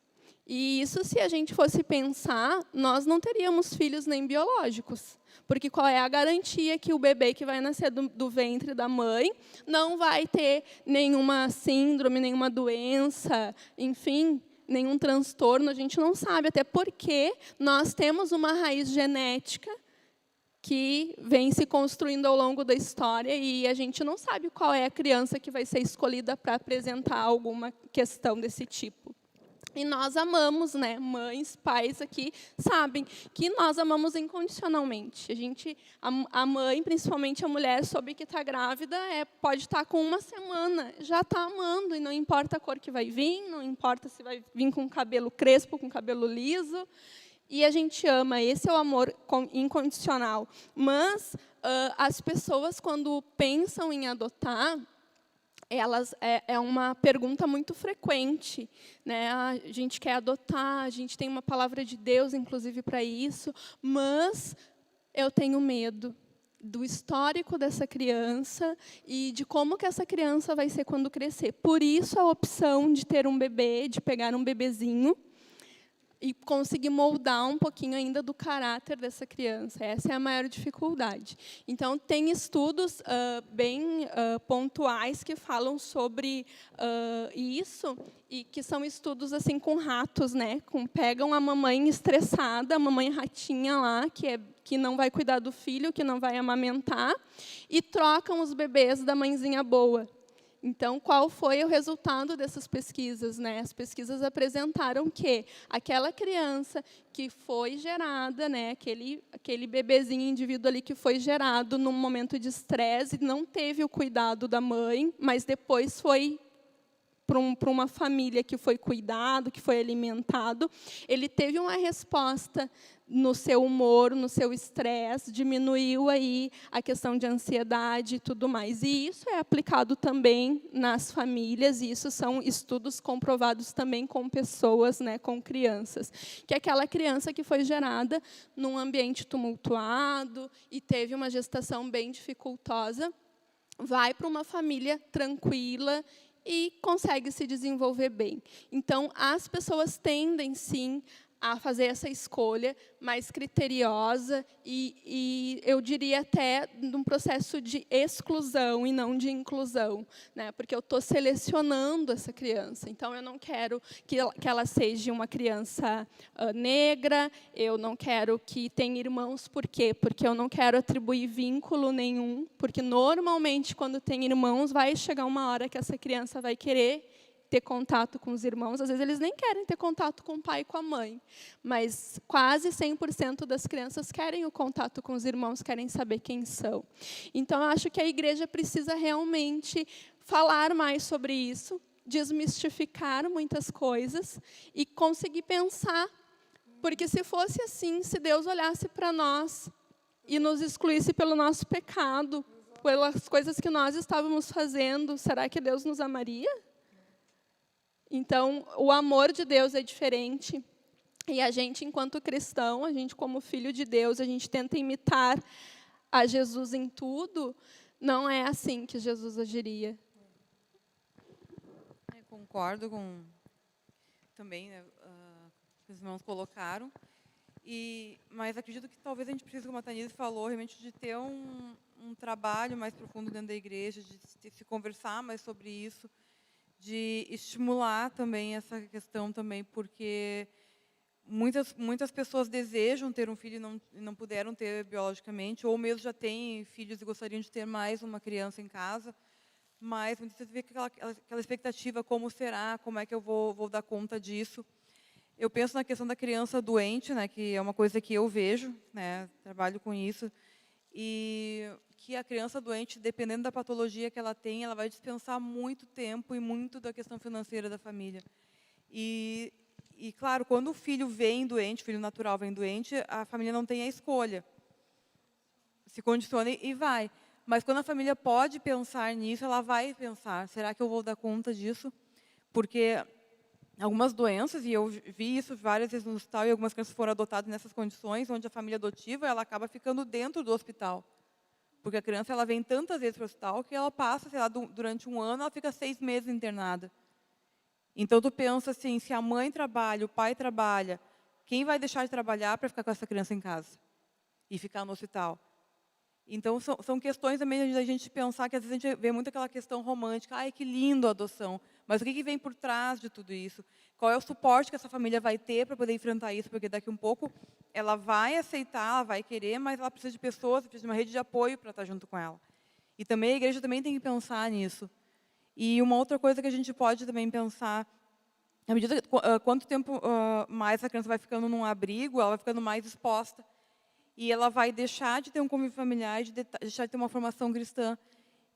E isso, se a gente fosse pensar, nós não teríamos filhos nem biológicos. Porque qual é a garantia que o bebê que vai nascer do ventre da mãe não vai ter nenhuma síndrome, nenhuma doença, enfim, nenhum transtorno? A gente não sabe, até porque nós temos uma raiz genética que vem se construindo ao longo da história e a gente não sabe qual é a criança que vai ser escolhida para apresentar alguma questão desse tipo. E nós amamos, né? Mães, pais aqui sabem que nós amamos incondicionalmente. A mãe, principalmente a mulher, soube que está grávida, pode estar com 1 semana, já está amando, e não importa a cor que vai vir, não importa se vai vir com cabelo crespo, com cabelo liso, e a gente ama. Esse é o amor incondicional. Mas as pessoas, quando pensam em adotar, é uma pergunta muito frequente, né? A gente quer adotar, a gente tem uma palavra de Deus, inclusive, para isso, mas eu tenho medo do histórico dessa criança e de como que essa criança vai ser quando crescer. Por isso, a opção de ter um bebê, de pegar um bebezinho, e conseguir moldar um pouquinho ainda do caráter dessa criança. Essa é a maior dificuldade. Então, tem estudos bem pontuais que falam sobre isso, e que são estudos assim com ratos, né? Pegam a mamãe estressada, a mamãe ratinha lá, que não vai cuidar do filho, que não vai amamentar, e trocam os bebês da mãezinha boa. Então, qual foi o resultado dessas pesquisas, né? As pesquisas apresentaram que aquela criança que foi gerada, né, aquele bebezinho indivíduo ali que foi gerado num momento de estresse, não teve o cuidado da mãe, mas depois foi para uma família que foi cuidado, que foi alimentado, ele teve uma resposta no seu humor, no seu estresse, diminuiu aí a questão de ansiedade e tudo mais. E isso é aplicado também nas famílias, e isso são estudos comprovados também com pessoas, né, com crianças. Que é aquela criança que foi gerada num ambiente tumultuado e teve uma gestação bem dificultosa, vai para uma família tranquila e consegue se desenvolver bem. Então, as pessoas tendem, sim, a fazer essa escolha mais criteriosa e eu diria até num processo de exclusão e não de inclusão, né? Porque eu estou selecionando essa criança. Então, eu não quero que ela seja uma criança negra, eu não quero que tenha irmãos. Por quê? Porque eu não quero atribuir vínculo nenhum, porque, normalmente, quando tem irmãos, vai chegar uma hora que essa criança vai querer ter contato com os irmãos. Às vezes, eles nem querem ter contato com o pai e com a mãe, mas quase 100% das crianças querem o contato com os irmãos, querem saber quem são. Então, eu acho que a igreja precisa realmente falar mais sobre isso, desmistificar muitas coisas e conseguir pensar, porque se fosse assim, se Deus olhasse para nós e nos excluísse pelo nosso pecado, pelas coisas que nós estávamos fazendo, será que Deus nos amaria? Então, o amor de Deus é diferente. E a gente, enquanto cristão, a gente como filho de Deus, a gente tenta imitar a Jesus em tudo. Não é assim que Jesus agiria. Eu concordo com também, né, que os irmãos colocaram. Mas acredito que talvez a gente precise, como a Tanise falou, realmente de ter um trabalho mais profundo dentro da igreja, de se conversar mais sobre isso, de estimular também essa questão também, porque muitas pessoas desejam ter um filho e não puderam ter biologicamente, ou mesmo já têm filhos e gostariam de ter mais uma criança em casa, mas muitas vezes vê aquela expectativa, como será, como é que eu vou dar conta disso. Eu penso na questão da criança doente, né, que é uma coisa que eu vejo, né, trabalho com isso, e que a criança doente, dependendo da patologia que ela tem, ela vai dispensar muito tempo e muito da questão financeira da família. E claro, quando o filho vem doente, o filho natural vem doente, a família não tem a escolha. Se condiciona e vai. Mas quando a família pode pensar nisso, ela vai pensar, será que eu vou dar conta disso? Porque algumas doenças, e eu vi isso várias vezes no hospital, e algumas crianças foram adotadas nessas condições, onde a família adotiva ela acaba ficando dentro do hospital. Porque a criança ela vem tantas vezes para o hospital que ela passa, sei lá, durante um ano, ela fica 6 meses internada. Então, tu pensa assim, se a mãe trabalha, o pai trabalha, quem vai deixar de trabalhar para ficar com essa criança em casa? E ficar no hospital? Então, são questões também da gente pensar, que às vezes a gente vê muito aquela questão romântica, ai, que lindo a adoção, mas o que vem por trás de tudo isso? Qual é o suporte que essa família vai ter para poder enfrentar isso? Porque daqui um pouco ela vai aceitar, ela vai querer, mas ela precisa de pessoas, precisa de uma rede de apoio para estar junto com ela. E também a igreja também tem que pensar nisso. E uma outra coisa que a gente pode também pensar, à medida quanto tempo mais a criança vai ficando num abrigo, ela vai ficando mais exposta. E ela vai deixar de ter um convívio familiar, de deixar de ter uma formação cristã.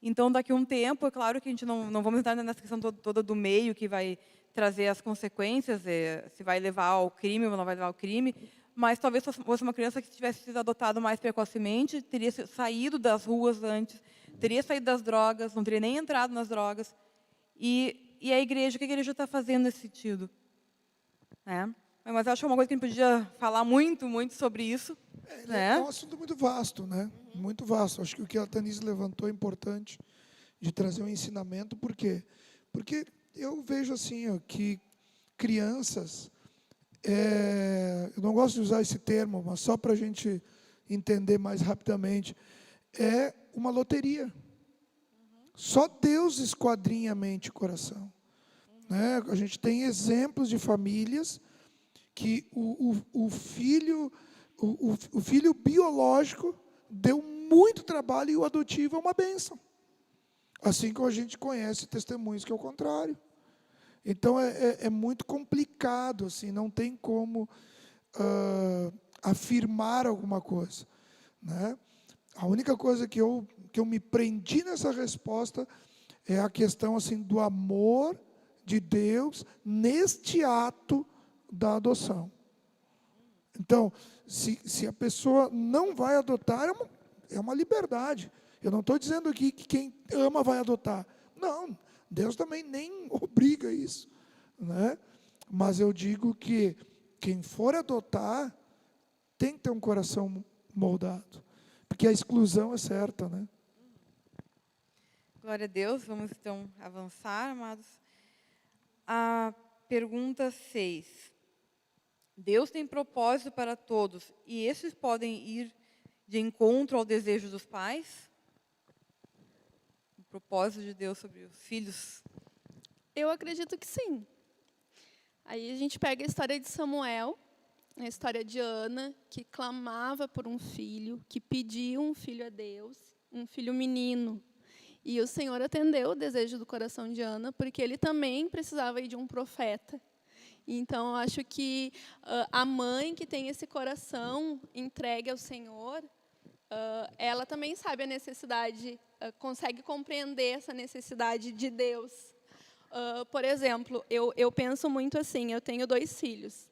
Então, daqui a um tempo, é claro que a gente não vamos entrar nessa questão toda do meio, que vai trazer as consequências, se vai levar ao crime ou não vai levar ao crime, mas talvez fosse uma criança que tivesse sido adotada mais precocemente, teria saído das ruas antes, teria saído das drogas, não teria nem entrado nas drogas. E a igreja, o que a igreja está fazendo nesse sentido? Mas eu acho que é uma coisa que a gente podia falar muito, muito sobre isso. É um assunto muito vasto, né? Muito vasto. Acho que o que a Tanise levantou é importante de trazer um ensinamento. Por quê? Porque eu vejo assim, ó, que crianças, eu não gosto de usar esse termo, mas só para a gente entender mais rapidamente, é uma loteria. Só Deus esquadrinha a mente e o coração. Né? A gente tem exemplos de famílias que o filho biológico deu muito trabalho e o adotivo é uma bênção. Assim como a gente conhece testemunhos que é o contrário. Então, é muito complicado, assim, não tem como afirmar alguma coisa. Né? A única coisa que eu me prendi nessa resposta é a questão assim, do amor de Deus neste ato da adoção. Então, se a pessoa não vai adotar, é uma liberdade. Eu não estou dizendo aqui que quem ama vai adotar. Não, Deus também nem obriga isso. Né? Mas eu digo que quem for adotar tem que ter um coração moldado. Porque a exclusão é certa. Né? Glória a Deus. Vamos então avançar, amados. A pergunta 6. Deus tem propósito para todos, e esses podem ir de encontro ao desejo dos pais? O propósito de Deus sobre os filhos? Eu acredito que sim. Aí a gente pega a história de Samuel, a história de Ana, que clamava por um filho, que pedia um filho a Deus, um filho menino. E o Senhor atendeu o desejo do coração de Ana, porque ele também precisava ir de um profeta. Então, eu acho que a mãe que tem esse coração entregue ao Senhor, ela também sabe a necessidade, consegue compreender essa necessidade de Deus. Por exemplo, eu penso muito assim, eu tenho 2 filhos.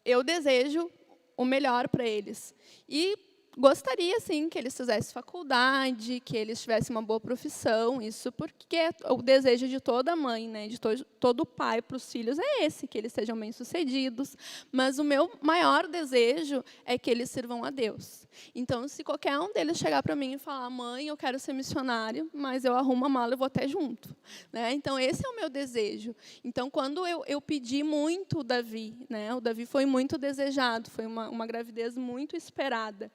Eu desejo o melhor para eles. E gostaria, sim, que eles fizessem faculdade, que eles tivessem uma boa profissão, isso porque é o desejo de toda mãe, né, de todo pai para os filhos é esse, que eles sejam bem-sucedidos. Mas o meu maior desejo é que eles sirvam a Deus. Então, se qualquer um deles chegar para mim e falar, mãe, eu quero ser missionário, mas eu arrumo a mala e vou até junto. Né? Então, esse é o meu desejo. Então, quando eu pedi muito o Davi, né, o Davi foi muito desejado, foi uma gravidez muito esperada.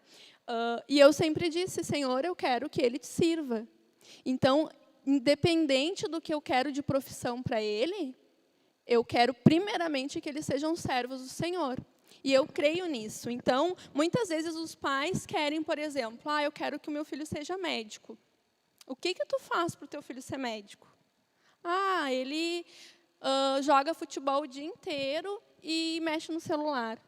E eu sempre disse, Senhor, eu quero que ele te sirva. Então, independente do que eu quero de profissão para ele, eu quero primeiramente que eles sejam servos do Senhor. E eu creio nisso. Então, muitas vezes os pais querem, por exemplo, eu quero que o meu filho seja médico. O que tu faz para o teu filho ser médico? Ele joga futebol o dia inteiro e mexe no celular.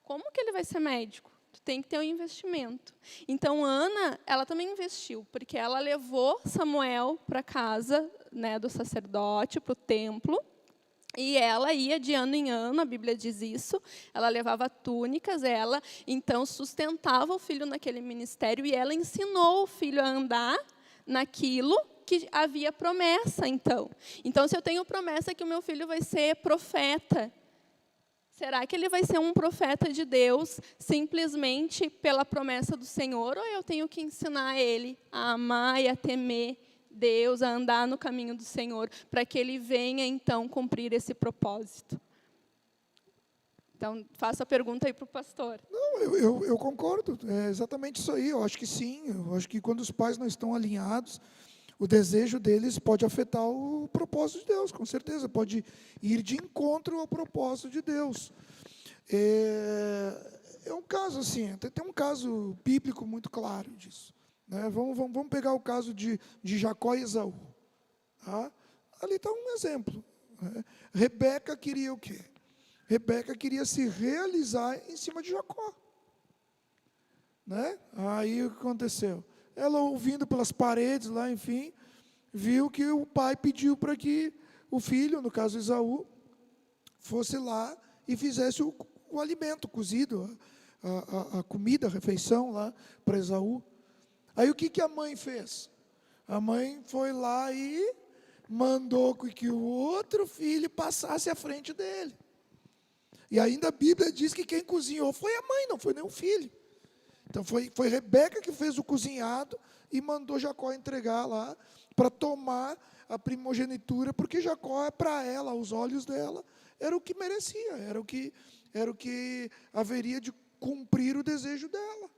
Como que ele vai ser médico? Tu tem que ter um investimento. Então, Ana, ela também investiu, porque ela levou Samuel para a casa, né, do sacerdote, para o templo, e ela ia de ano em ano, a Bíblia diz isso, ela levava túnicas, ela, então, sustentava o filho naquele ministério, e ela ensinou o filho a andar naquilo que havia promessa, então. Então, se eu tenho promessa que o meu filho vai ser profeta, será que ele vai ser um profeta de Deus simplesmente pela promessa do Senhor? Ou eu tenho que ensinar ele a amar e a temer Deus, a andar no caminho do Senhor, para que Ele venha, então, cumprir esse propósito. Então, faço a pergunta aí para o pastor. Não, eu concordo, é exatamente isso aí. Eu acho que sim, eu acho que quando os pais não estão alinhados, o desejo deles pode afetar o propósito de Deus, com certeza, pode ir de encontro ao propósito de Deus. É um caso assim, tem um caso bíblico muito claro disso, né? Vamos pegar o caso de Jacó e Esaú. Tá? Ali está um exemplo, né? Rebeca queria o quê? Rebeca queria se realizar em cima de Jacó, né? Aí o que aconteceu? Ela, ouvindo pelas paredes lá, enfim, viu que o pai pediu para que o filho, no caso Esaú, fosse lá e fizesse o alimento cozido, a comida, a refeição lá para Esaú. Aí o que a mãe fez? A mãe foi lá e mandou que o outro filho passasse à frente dele. E ainda a Bíblia diz que quem cozinhou foi a mãe, não foi nem o filho. Então foi Rebeca que fez o cozinhado e mandou Jacó entregar lá para tomar a primogenitura, porque Jacó, para ela, aos olhos dela, era o que merecia, era o que haveria de cumprir o desejo dela.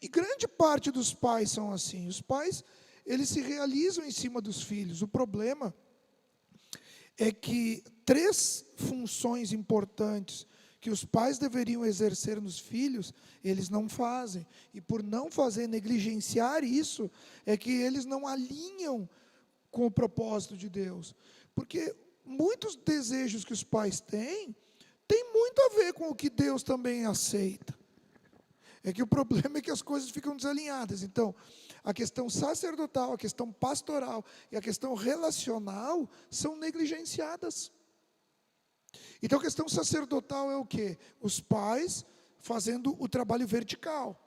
E grande parte dos pais são assim. Os pais, eles se realizam em cima dos filhos. O problema é que 3 funções importantes que os pais deveriam exercer nos filhos, eles não fazem. E por não fazer, negligenciar isso, é que eles não alinham com o propósito de Deus. Porque muitos desejos que os pais têm muito a ver com o que Deus também aceita. É que o problema é que as coisas ficam desalinhadas. Então, a questão sacerdotal, a questão pastoral e a questão relacional são negligenciadas. Então, a questão sacerdotal é o quê? Os pais fazendo o trabalho vertical,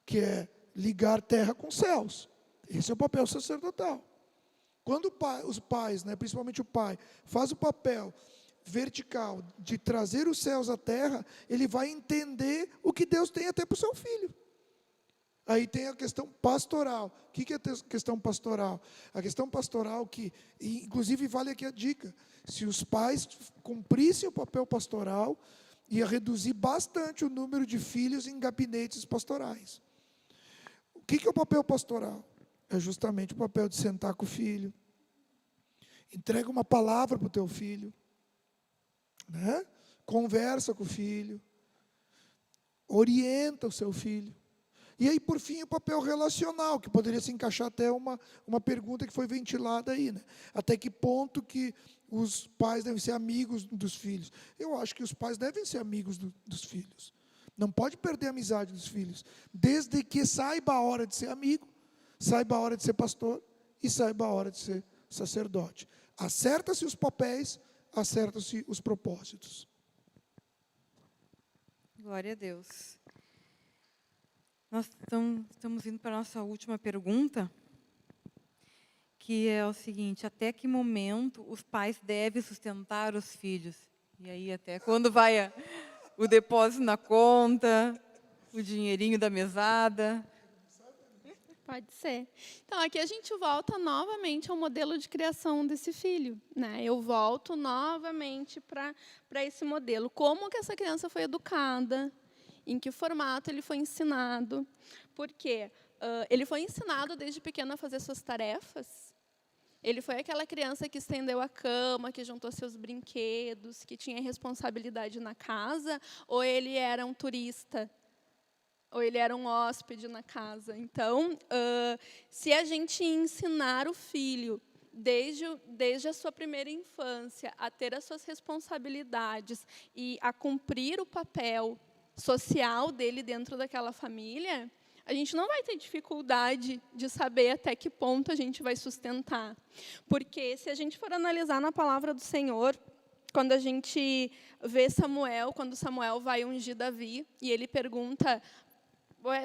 que é ligar terra com céus. Esse é o papel sacerdotal. Quando os pais, né, principalmente o pai, faz o papel vertical de trazer os céus à terra, ele vai entender o que Deus tem até para o seu filho. Aí tem a questão pastoral. O que é a questão pastoral? A questão pastoral que, inclusive vale aqui a dica, se os pais cumprissem o papel pastoral, ia reduzir bastante o número de filhos em gabinetes pastorais. O que é o papel pastoral? É justamente o papel de sentar com o filho, entrega uma palavra para o teu filho, né? Conversa com o filho, orienta o seu filho. E aí, por fim, o papel relacional, que poderia se encaixar até uma pergunta que foi ventilada aí, né? Até que ponto que os pais devem ser amigos dos filhos? Eu acho que os pais devem ser amigos dos filhos. Não pode perder a amizade dos filhos, desde que saiba a hora de ser amigo, saiba a hora de ser pastor e saiba a hora de ser sacerdote. Acerta-se os papéis, acertam-se os propósitos. Glória a Deus. Nós estamos indo para a nossa última pergunta, que é o seguinte: até que momento os pais devem sustentar os filhos? E aí, até quando vai o depósito na conta, o dinheirinho da mesada? Pode ser. Então, aqui a gente volta novamente ao modelo de criação desse filho, né? Eu volto novamente para esse modelo. Como que essa criança foi educada? Em que formato ele foi ensinado? Porque ele foi ensinado desde pequeno a fazer suas tarefas. Ele foi aquela criança que estendeu a cama, que juntou seus brinquedos, que tinha responsabilidade na casa, ou ele era um turista? Ou ele era um hóspede na casa. Então, se a gente ensinar o filho, desde a sua primeira infância, a ter as suas responsabilidades e a cumprir o papel social dele dentro daquela família, a gente não vai ter dificuldade de saber até que ponto a gente vai sustentar. Porque, se a gente for analisar na palavra do Senhor, quando a gente vê Samuel, quando Samuel vai ungir Davi, e ele pergunta: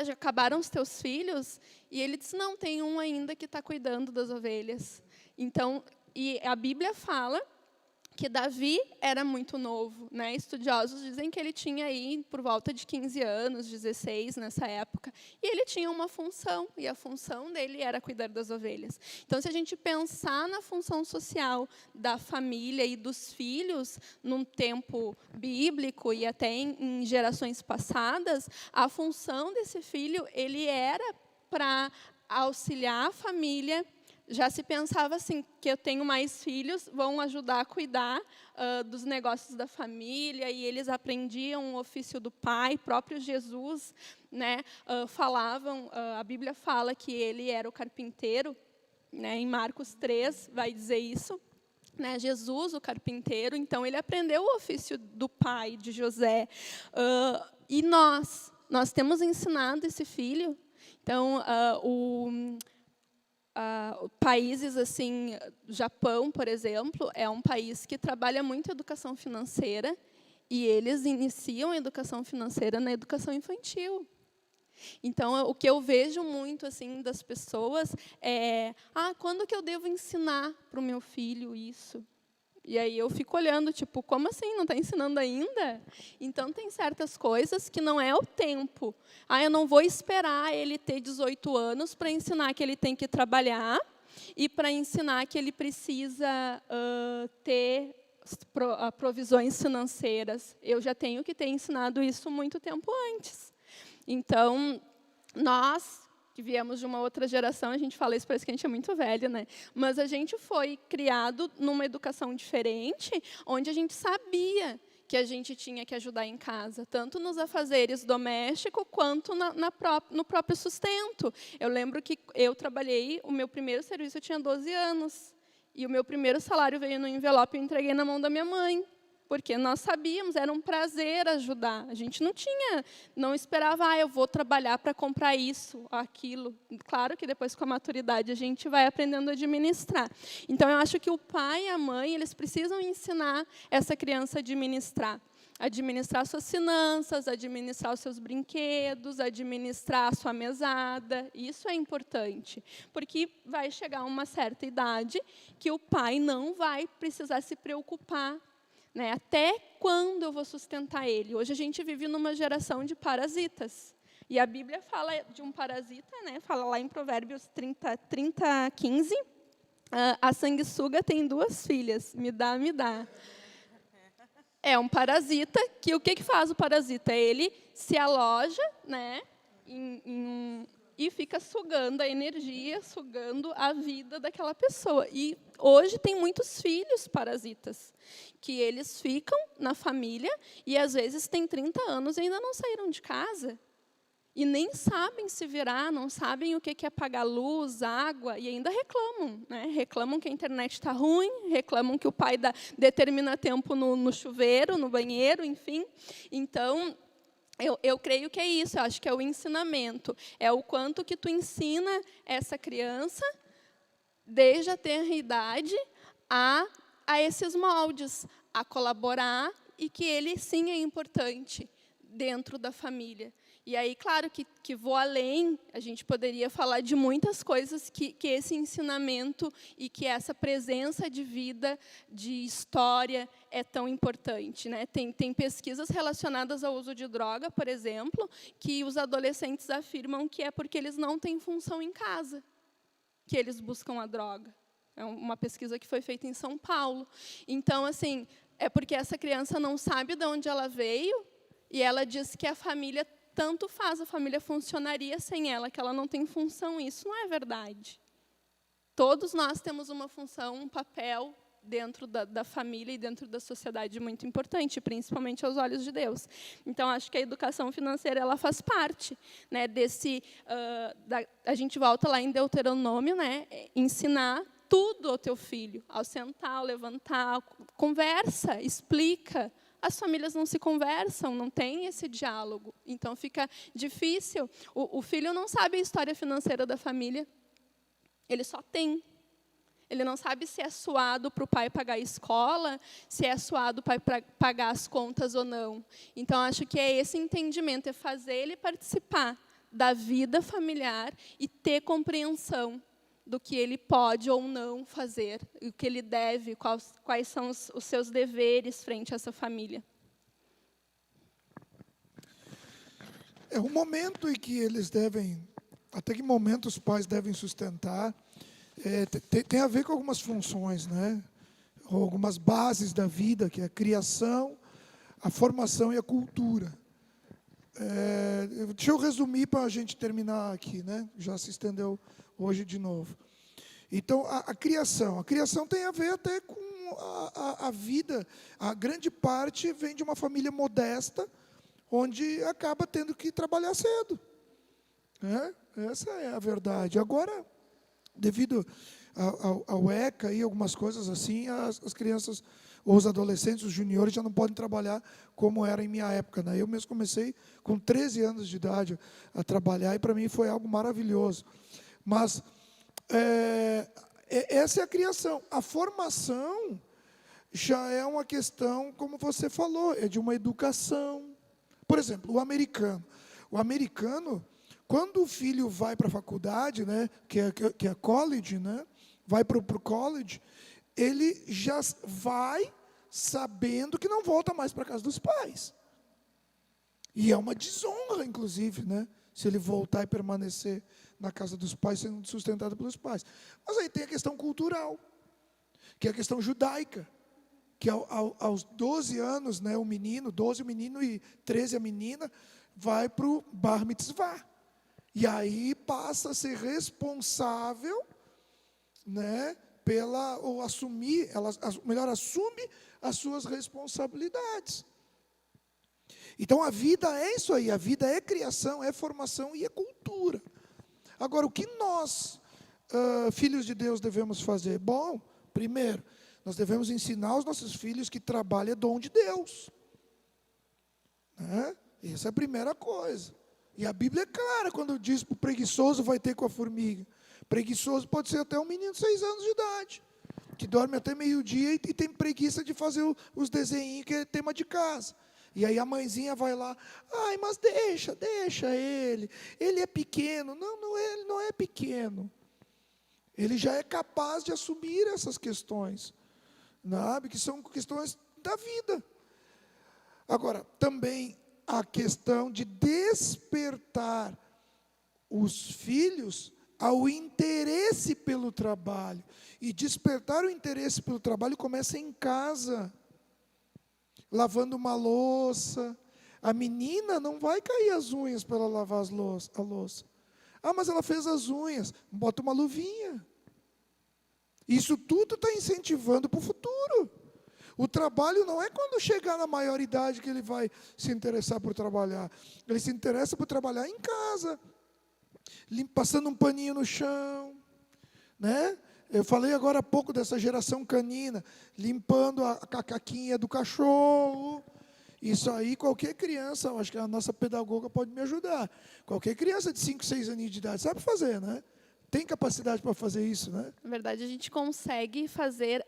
já acabaram os teus filhos? E ele diz: não, tem um ainda que está cuidando das ovelhas. Então, e a Bíblia fala que Davi era muito novo, né? Estudiosos dizem que ele tinha aí por volta de 15 anos, 16 nessa época, e ele tinha uma função, e a função dele era cuidar das ovelhas. Então, se a gente pensar na função social da família e dos filhos, num tempo bíblico e até em gerações passadas, a função desse filho, ele era para auxiliar a família. Já se pensava assim, que eu tenho mais filhos, vão ajudar a cuidar dos negócios da família, e eles aprendiam o ofício do pai. Próprio Jesus, né, a Bíblia fala que ele era o carpinteiro, né, em Marcos 3 vai dizer isso, né, Jesus, o carpinteiro, então ele aprendeu o ofício do pai de José. E nós temos ensinado esse filho. Então, países assim, Japão, por exemplo, é um país que trabalha muito a educação financeira, e eles iniciam a educação financeira na educação infantil. Então, o que eu vejo muito assim das pessoas é: quando que eu devo ensinar para o meu filho isso? E aí eu fico olhando, tipo, como assim? Não está ensinando ainda? Então, tem certas coisas que não é o tempo. Eu não vou esperar ele ter 18 anos para ensinar que ele tem que trabalhar e para ensinar que ele precisa ter provisões financeiras. Eu já tenho que ter ensinado isso muito tempo antes. Então, nós que viemos de uma outra geração, a gente fala isso, parece que a gente é muito velho, né? Mas a gente foi criado numa educação diferente, onde a gente sabia que a gente tinha que ajudar em casa, tanto nos afazeres domésticos, quanto no próprio sustento. Eu lembro que eu trabalhei, o meu primeiro serviço eu tinha 12 anos, e o meu primeiro salário veio no envelope e eu entreguei na mão da minha mãe. Porque nós sabíamos, era um prazer ajudar. A gente não esperava, eu vou trabalhar para comprar isso, aquilo. Claro que depois, com a maturidade, a gente vai aprendendo a administrar. Então, eu acho que o pai e a mãe, eles precisam ensinar essa criança a administrar suas finanças, administrar os seus brinquedos, administrar a sua mesada. Isso é importante, porque vai chegar uma certa idade que o pai não vai precisar se preocupar, né? Até quando eu vou sustentar ele? Hoje a gente vive numa geração de parasitas. E a Bíblia fala de um parasita, né? Fala lá em Provérbios 30:15. A sanguessuga tem 2 filhas. Me dá. É um parasita que o que faz o parasita? Ele se aloja, né, e fica sugando a energia, sugando a vida daquela pessoa. E hoje tem muitos filhos parasitas, que eles ficam na família e, às vezes, têm 30 anos e ainda não saíram de casa. E nem sabem se virar, não sabem o que é pagar luz, água, e ainda reclamam, né? Reclamam que a internet está ruim, reclamam que o pai determina tempo no chuveiro, no banheiro, enfim. Então, eu creio que é isso, eu acho que é o ensinamento. É o quanto que tu ensina essa criança, desde a tenra idade, a esses moldes, a colaborar, e que ele, sim, é importante dentro da família. E aí, claro, que vou além, a gente poderia falar de muitas coisas que esse ensinamento e que essa presença de vida, de história, é tão importante, né? Tem pesquisas relacionadas ao uso de droga, por exemplo, que os adolescentes afirmam que é porque eles não têm função em casa, que eles buscam a droga. É uma pesquisa que foi feita em São Paulo. Então, assim, é porque essa criança não sabe de onde ela veio, e ela diz que a família tanto faz, a família funcionaria sem ela, que ela não tem função. Isso não é verdade. Todos nós temos uma função, um papel dentro da família e dentro da sociedade muito importante, principalmente aos olhos de Deus. Então, acho que a educação financeira ela faz parte, né, desse... a gente volta lá em Deuteronômio, né, ensinar tudo ao teu filho, ao sentar, ao levantar, conversa, explica. As famílias não se conversam, não tem esse diálogo. Então, fica difícil. O filho não sabe a história financeira da família. Ele só tem. Ele não sabe se é suado para o pai pagar a escola, se é suado para pagar as contas ou não. Então, acho que é esse entendimento, é fazer ele participar da vida familiar e ter compreensão do que ele pode ou não fazer, o que ele deve, quais são os seus deveres frente a essa família. É um momento em que eles devem, até que momento os pais devem sustentar, tem a ver com algumas funções, né? Algumas bases da vida, que é a criação, a formação e a cultura. Deixa eu resumir para a gente terminar aqui, né? Já se estendeu hoje de novo. Então, a criação tem a ver até com a vida. A grande parte vem de uma família modesta, onde acaba tendo que trabalhar cedo. Essa é a verdade. Agora, devido ao ECA e algumas coisas assim, as crianças, ou os adolescentes, os juniores, já não podem trabalhar como era em minha época, né? Eu mesmo comecei com 13 anos de idade a trabalhar, e para mim foi algo maravilhoso. Mas essa é a criação. A formação já é uma questão, como você falou, é de uma educação. Por exemplo, o americano, quando o filho vai para a faculdade, né, que é college, né, vai para o college, ele já vai sabendo que não volta mais para a casa dos pais. E é uma desonra, inclusive, né, se ele voltar e permanecer na casa dos pais, sendo sustentado pelos pais. Mas aí tem a questão cultural, que é a questão judaica, que aos 12 anos, né, o menino, 12 o menino e 13 a menina, vai para o bar mitzvah. E aí passa a ser responsável, né, assume as suas responsabilidades. Então a vida é isso aí, a vida é criação, é formação e é cultura. Agora, o que nós, filhos de Deus, devemos fazer? Bom, primeiro, nós devemos ensinar os nossos filhos que trabalho é dom de Deus. Né? Essa é a primeira coisa. E a Bíblia é clara quando diz que o preguiçoso vai ter com a formiga. Preguiçoso pode ser até um menino de 6 anos de idade, que dorme até meio-dia e tem preguiça de fazer os desenhinhos que é tema de casa. E aí a mãezinha vai lá, mas deixa ele é pequeno. Não, ele não é pequeno. Ele já é capaz de assumir essas questões, sabe? Que são questões da vida. Agora, também a questão de despertar os filhos ao interesse pelo trabalho. E despertar o interesse pelo trabalho começa em casa, lavando uma louça. A menina não vai cair as unhas para ela lavar a louça. Mas ela fez as unhas, bota uma luvinha. Isso tudo está incentivando para o futuro. O trabalho não é quando chegar na maioridade que ele vai se interessar por trabalhar. Ele se interessa por trabalhar em casa, passando um paninho no chão, né? Eu falei agora há pouco dessa geração canina, limpando a caquinha do cachorro. Isso aí, qualquer criança, eu acho que a nossa pedagoga pode me ajudar. Qualquer criança de 5, 6 aninhos de idade sabe fazer, né? Tem capacidade para fazer isso, né? Na verdade, a gente consegue fazer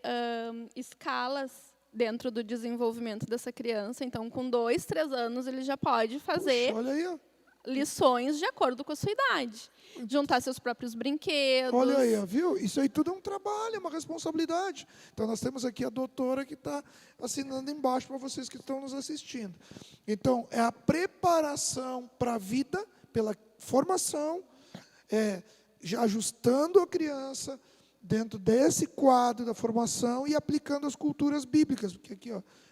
escalas dentro do desenvolvimento dessa criança. Então, com 2, 3 anos, ele já pode fazer... Puxa, olha aí, ó. Lições de acordo com a sua idade. Juntar seus próprios brinquedos. Olha aí, viu? Isso aí tudo é um trabalho, é uma responsabilidade. Então, nós temos aqui a doutora que está assinando embaixo para vocês que estão nos assistindo. Então, é a preparação para a vida, pela formação, já ajustando a criança dentro desse quadro da formação e aplicando as culturas bíblicas. Porque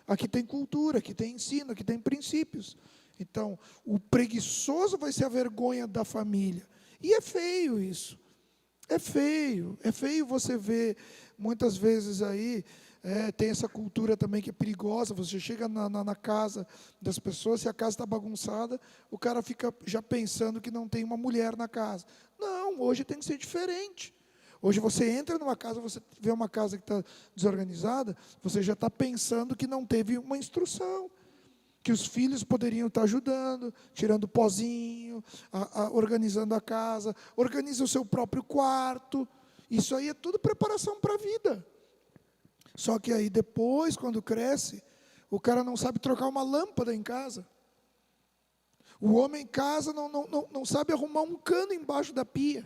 aqui tem cultura, aqui tem ensino, aqui tem princípios. Então, o preguiçoso vai ser a vergonha da família. E é feio isso. É feio você ver, muitas vezes aí, tem essa cultura também que é perigosa. Você chega na casa das pessoas, se a casa está bagunçada, o cara fica já pensando que não tem uma mulher na casa. Não, hoje tem que ser diferente. Hoje você entra numa casa, você vê uma casa que está desorganizada, você já está pensando que não teve uma instrução. Que os filhos poderiam estar ajudando, tirando pozinho, organizando a casa, organiza o seu próprio quarto. Isso aí é tudo preparação para a vida. Só que aí depois, quando cresce, o cara não sabe trocar uma lâmpada em casa. O homem em casa não sabe arrumar um cano embaixo da pia.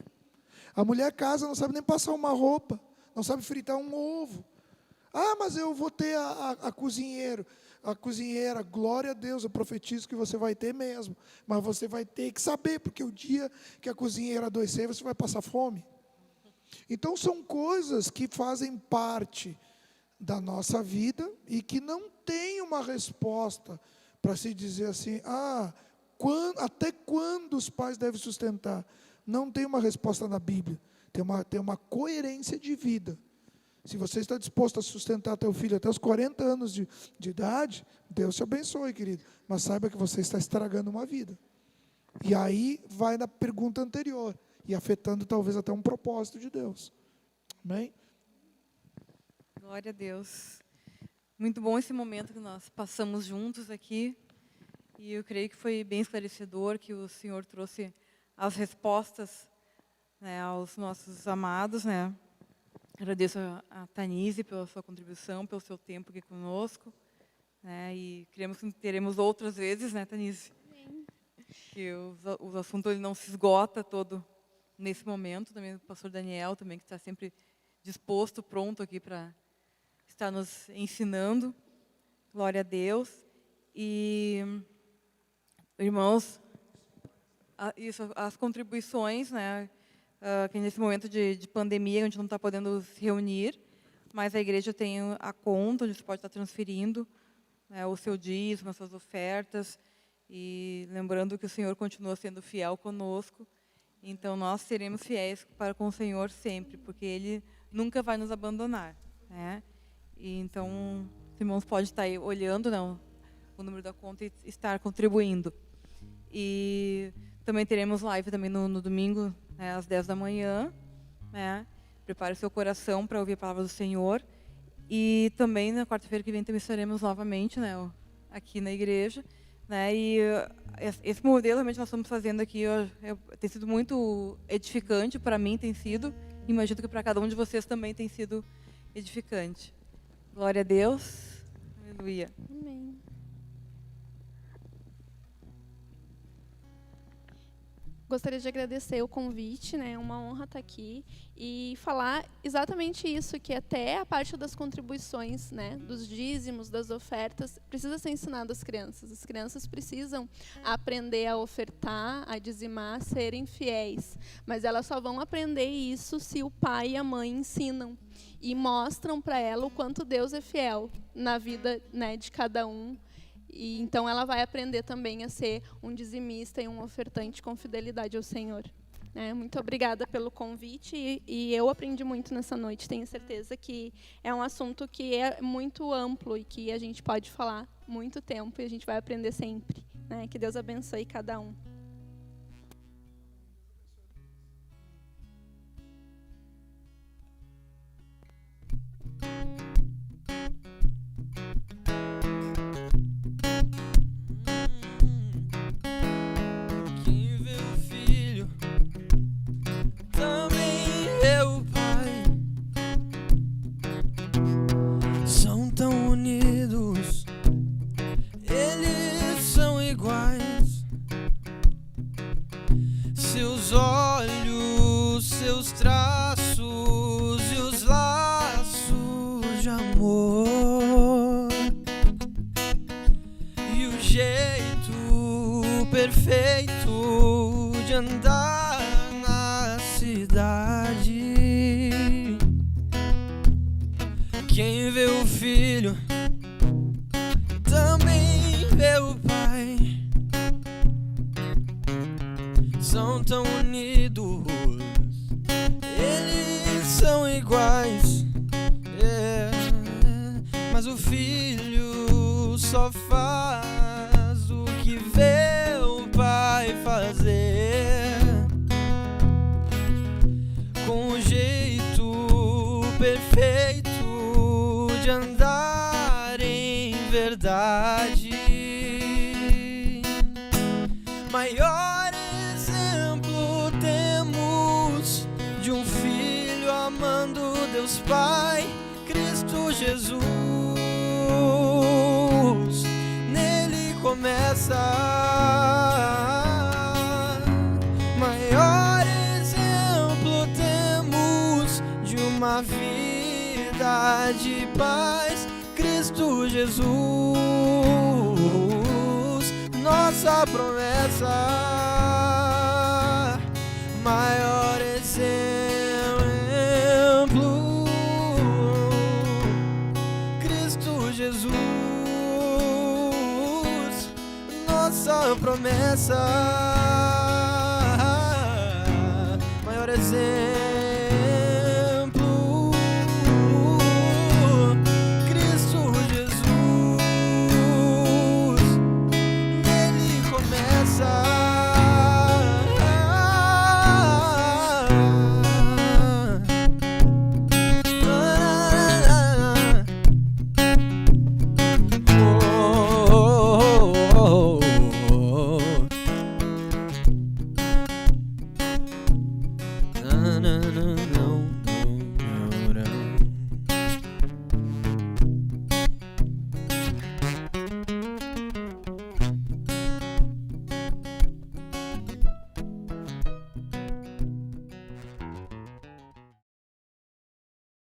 A mulher casa, não sabe nem passar uma roupa, não sabe fritar um ovo. Ah, mas eu vou ter a cozinheira, glória a Deus, eu profetizo que você vai ter mesmo. Mas você vai ter que saber, porque o dia que a cozinheira adoecer, você vai passar fome. Então são coisas que fazem parte da nossa vida e que não tem uma resposta para se dizer assim, até quando os pais devem sustentar? Não tem uma resposta na Bíblia, tem uma coerência de vida. Se você está disposto a sustentar teu filho até os 40 anos de idade, Deus te abençoe, querido. Mas saiba que você está estragando uma vida. E aí vai na pergunta anterior, e afetando talvez até um propósito de Deus. Amém? Glória a Deus. Muito bom esse momento que nós passamos juntos aqui. E eu creio que foi bem esclarecedor, que o Senhor trouxe as respostas, né, aos nossos amados, né? Agradeço a Tanise pela sua contribuição, pelo seu tempo aqui conosco, né? E queremos que teremos outras vezes, né, Tanise? Amém. Que o assunto ele não se esgota todo nesse momento. Também o pastor Daniel, também, que está sempre disposto, pronto aqui para estar nos ensinando. Glória a Deus. E, irmãos, as contribuições, né? Que nesse momento de pandemia, a gente não está podendo se reunir, mas a igreja tem a conta onde você pode estar transferindo, né, o seu dízimo, as suas ofertas, e lembrando que o Senhor continua sendo fiel conosco, então nós seremos fiéis para com o Senhor sempre, porque Ele nunca vai nos abandonar, né? E então, os irmãos podem estar aí olhando, né, o número da conta e estar contribuindo. E também teremos live também no domingo, né, às 10 da manhã, né? Prepare o seu coração para ouvir a palavra do Senhor. E também na quarta-feira que vem também estaremos novamente, né, aqui na igreja, né? E esse modelo realmente nós estamos fazendo aqui tem sido muito edificante para mim, tem sido. Imagino que para cada um de vocês também tem sido edificante. Glória a Deus. Aleluia. Amém. Gostaria de agradecer o convite, né? É uma honra estar aqui e falar exatamente isso, que até a parte das contribuições, né, dos dízimos, das ofertas, precisa ser ensinado às crianças. As crianças precisam aprender a ofertar, a dizimar, a serem fiéis. Mas elas só vão aprender isso se o pai e a mãe ensinam e mostram para ela o quanto Deus é fiel na vida, né, de cada um. E então ela vai aprender também a ser um dizimista e um ofertante com fidelidade ao Senhor. Muito obrigada pelo convite e eu aprendi muito nessa noite. Tenho certeza que é um assunto que é muito amplo e que a gente pode falar muito tempo e a gente vai aprender sempre. Que Deus abençoe cada um. Seus olhos, seus traços e os laços de amor e o jeito perfeito de andar na cidade. Quem vê o filho também vê o pai. São tão unidos, eles são iguais, mas o filho só faz o que vê o pai fazer, com o jeito perfeito de andar em verdade. Maior exemplo temos de um filho amando Deus Pai, Cristo Jesus. Nele começa. Maior exemplo temos uma vida de paz. Cristo Jesus, nossa promessa, maior exemplo. Cristo Jesus, nossa promessa, maior exemplo. Cristo Jesus, nele começa.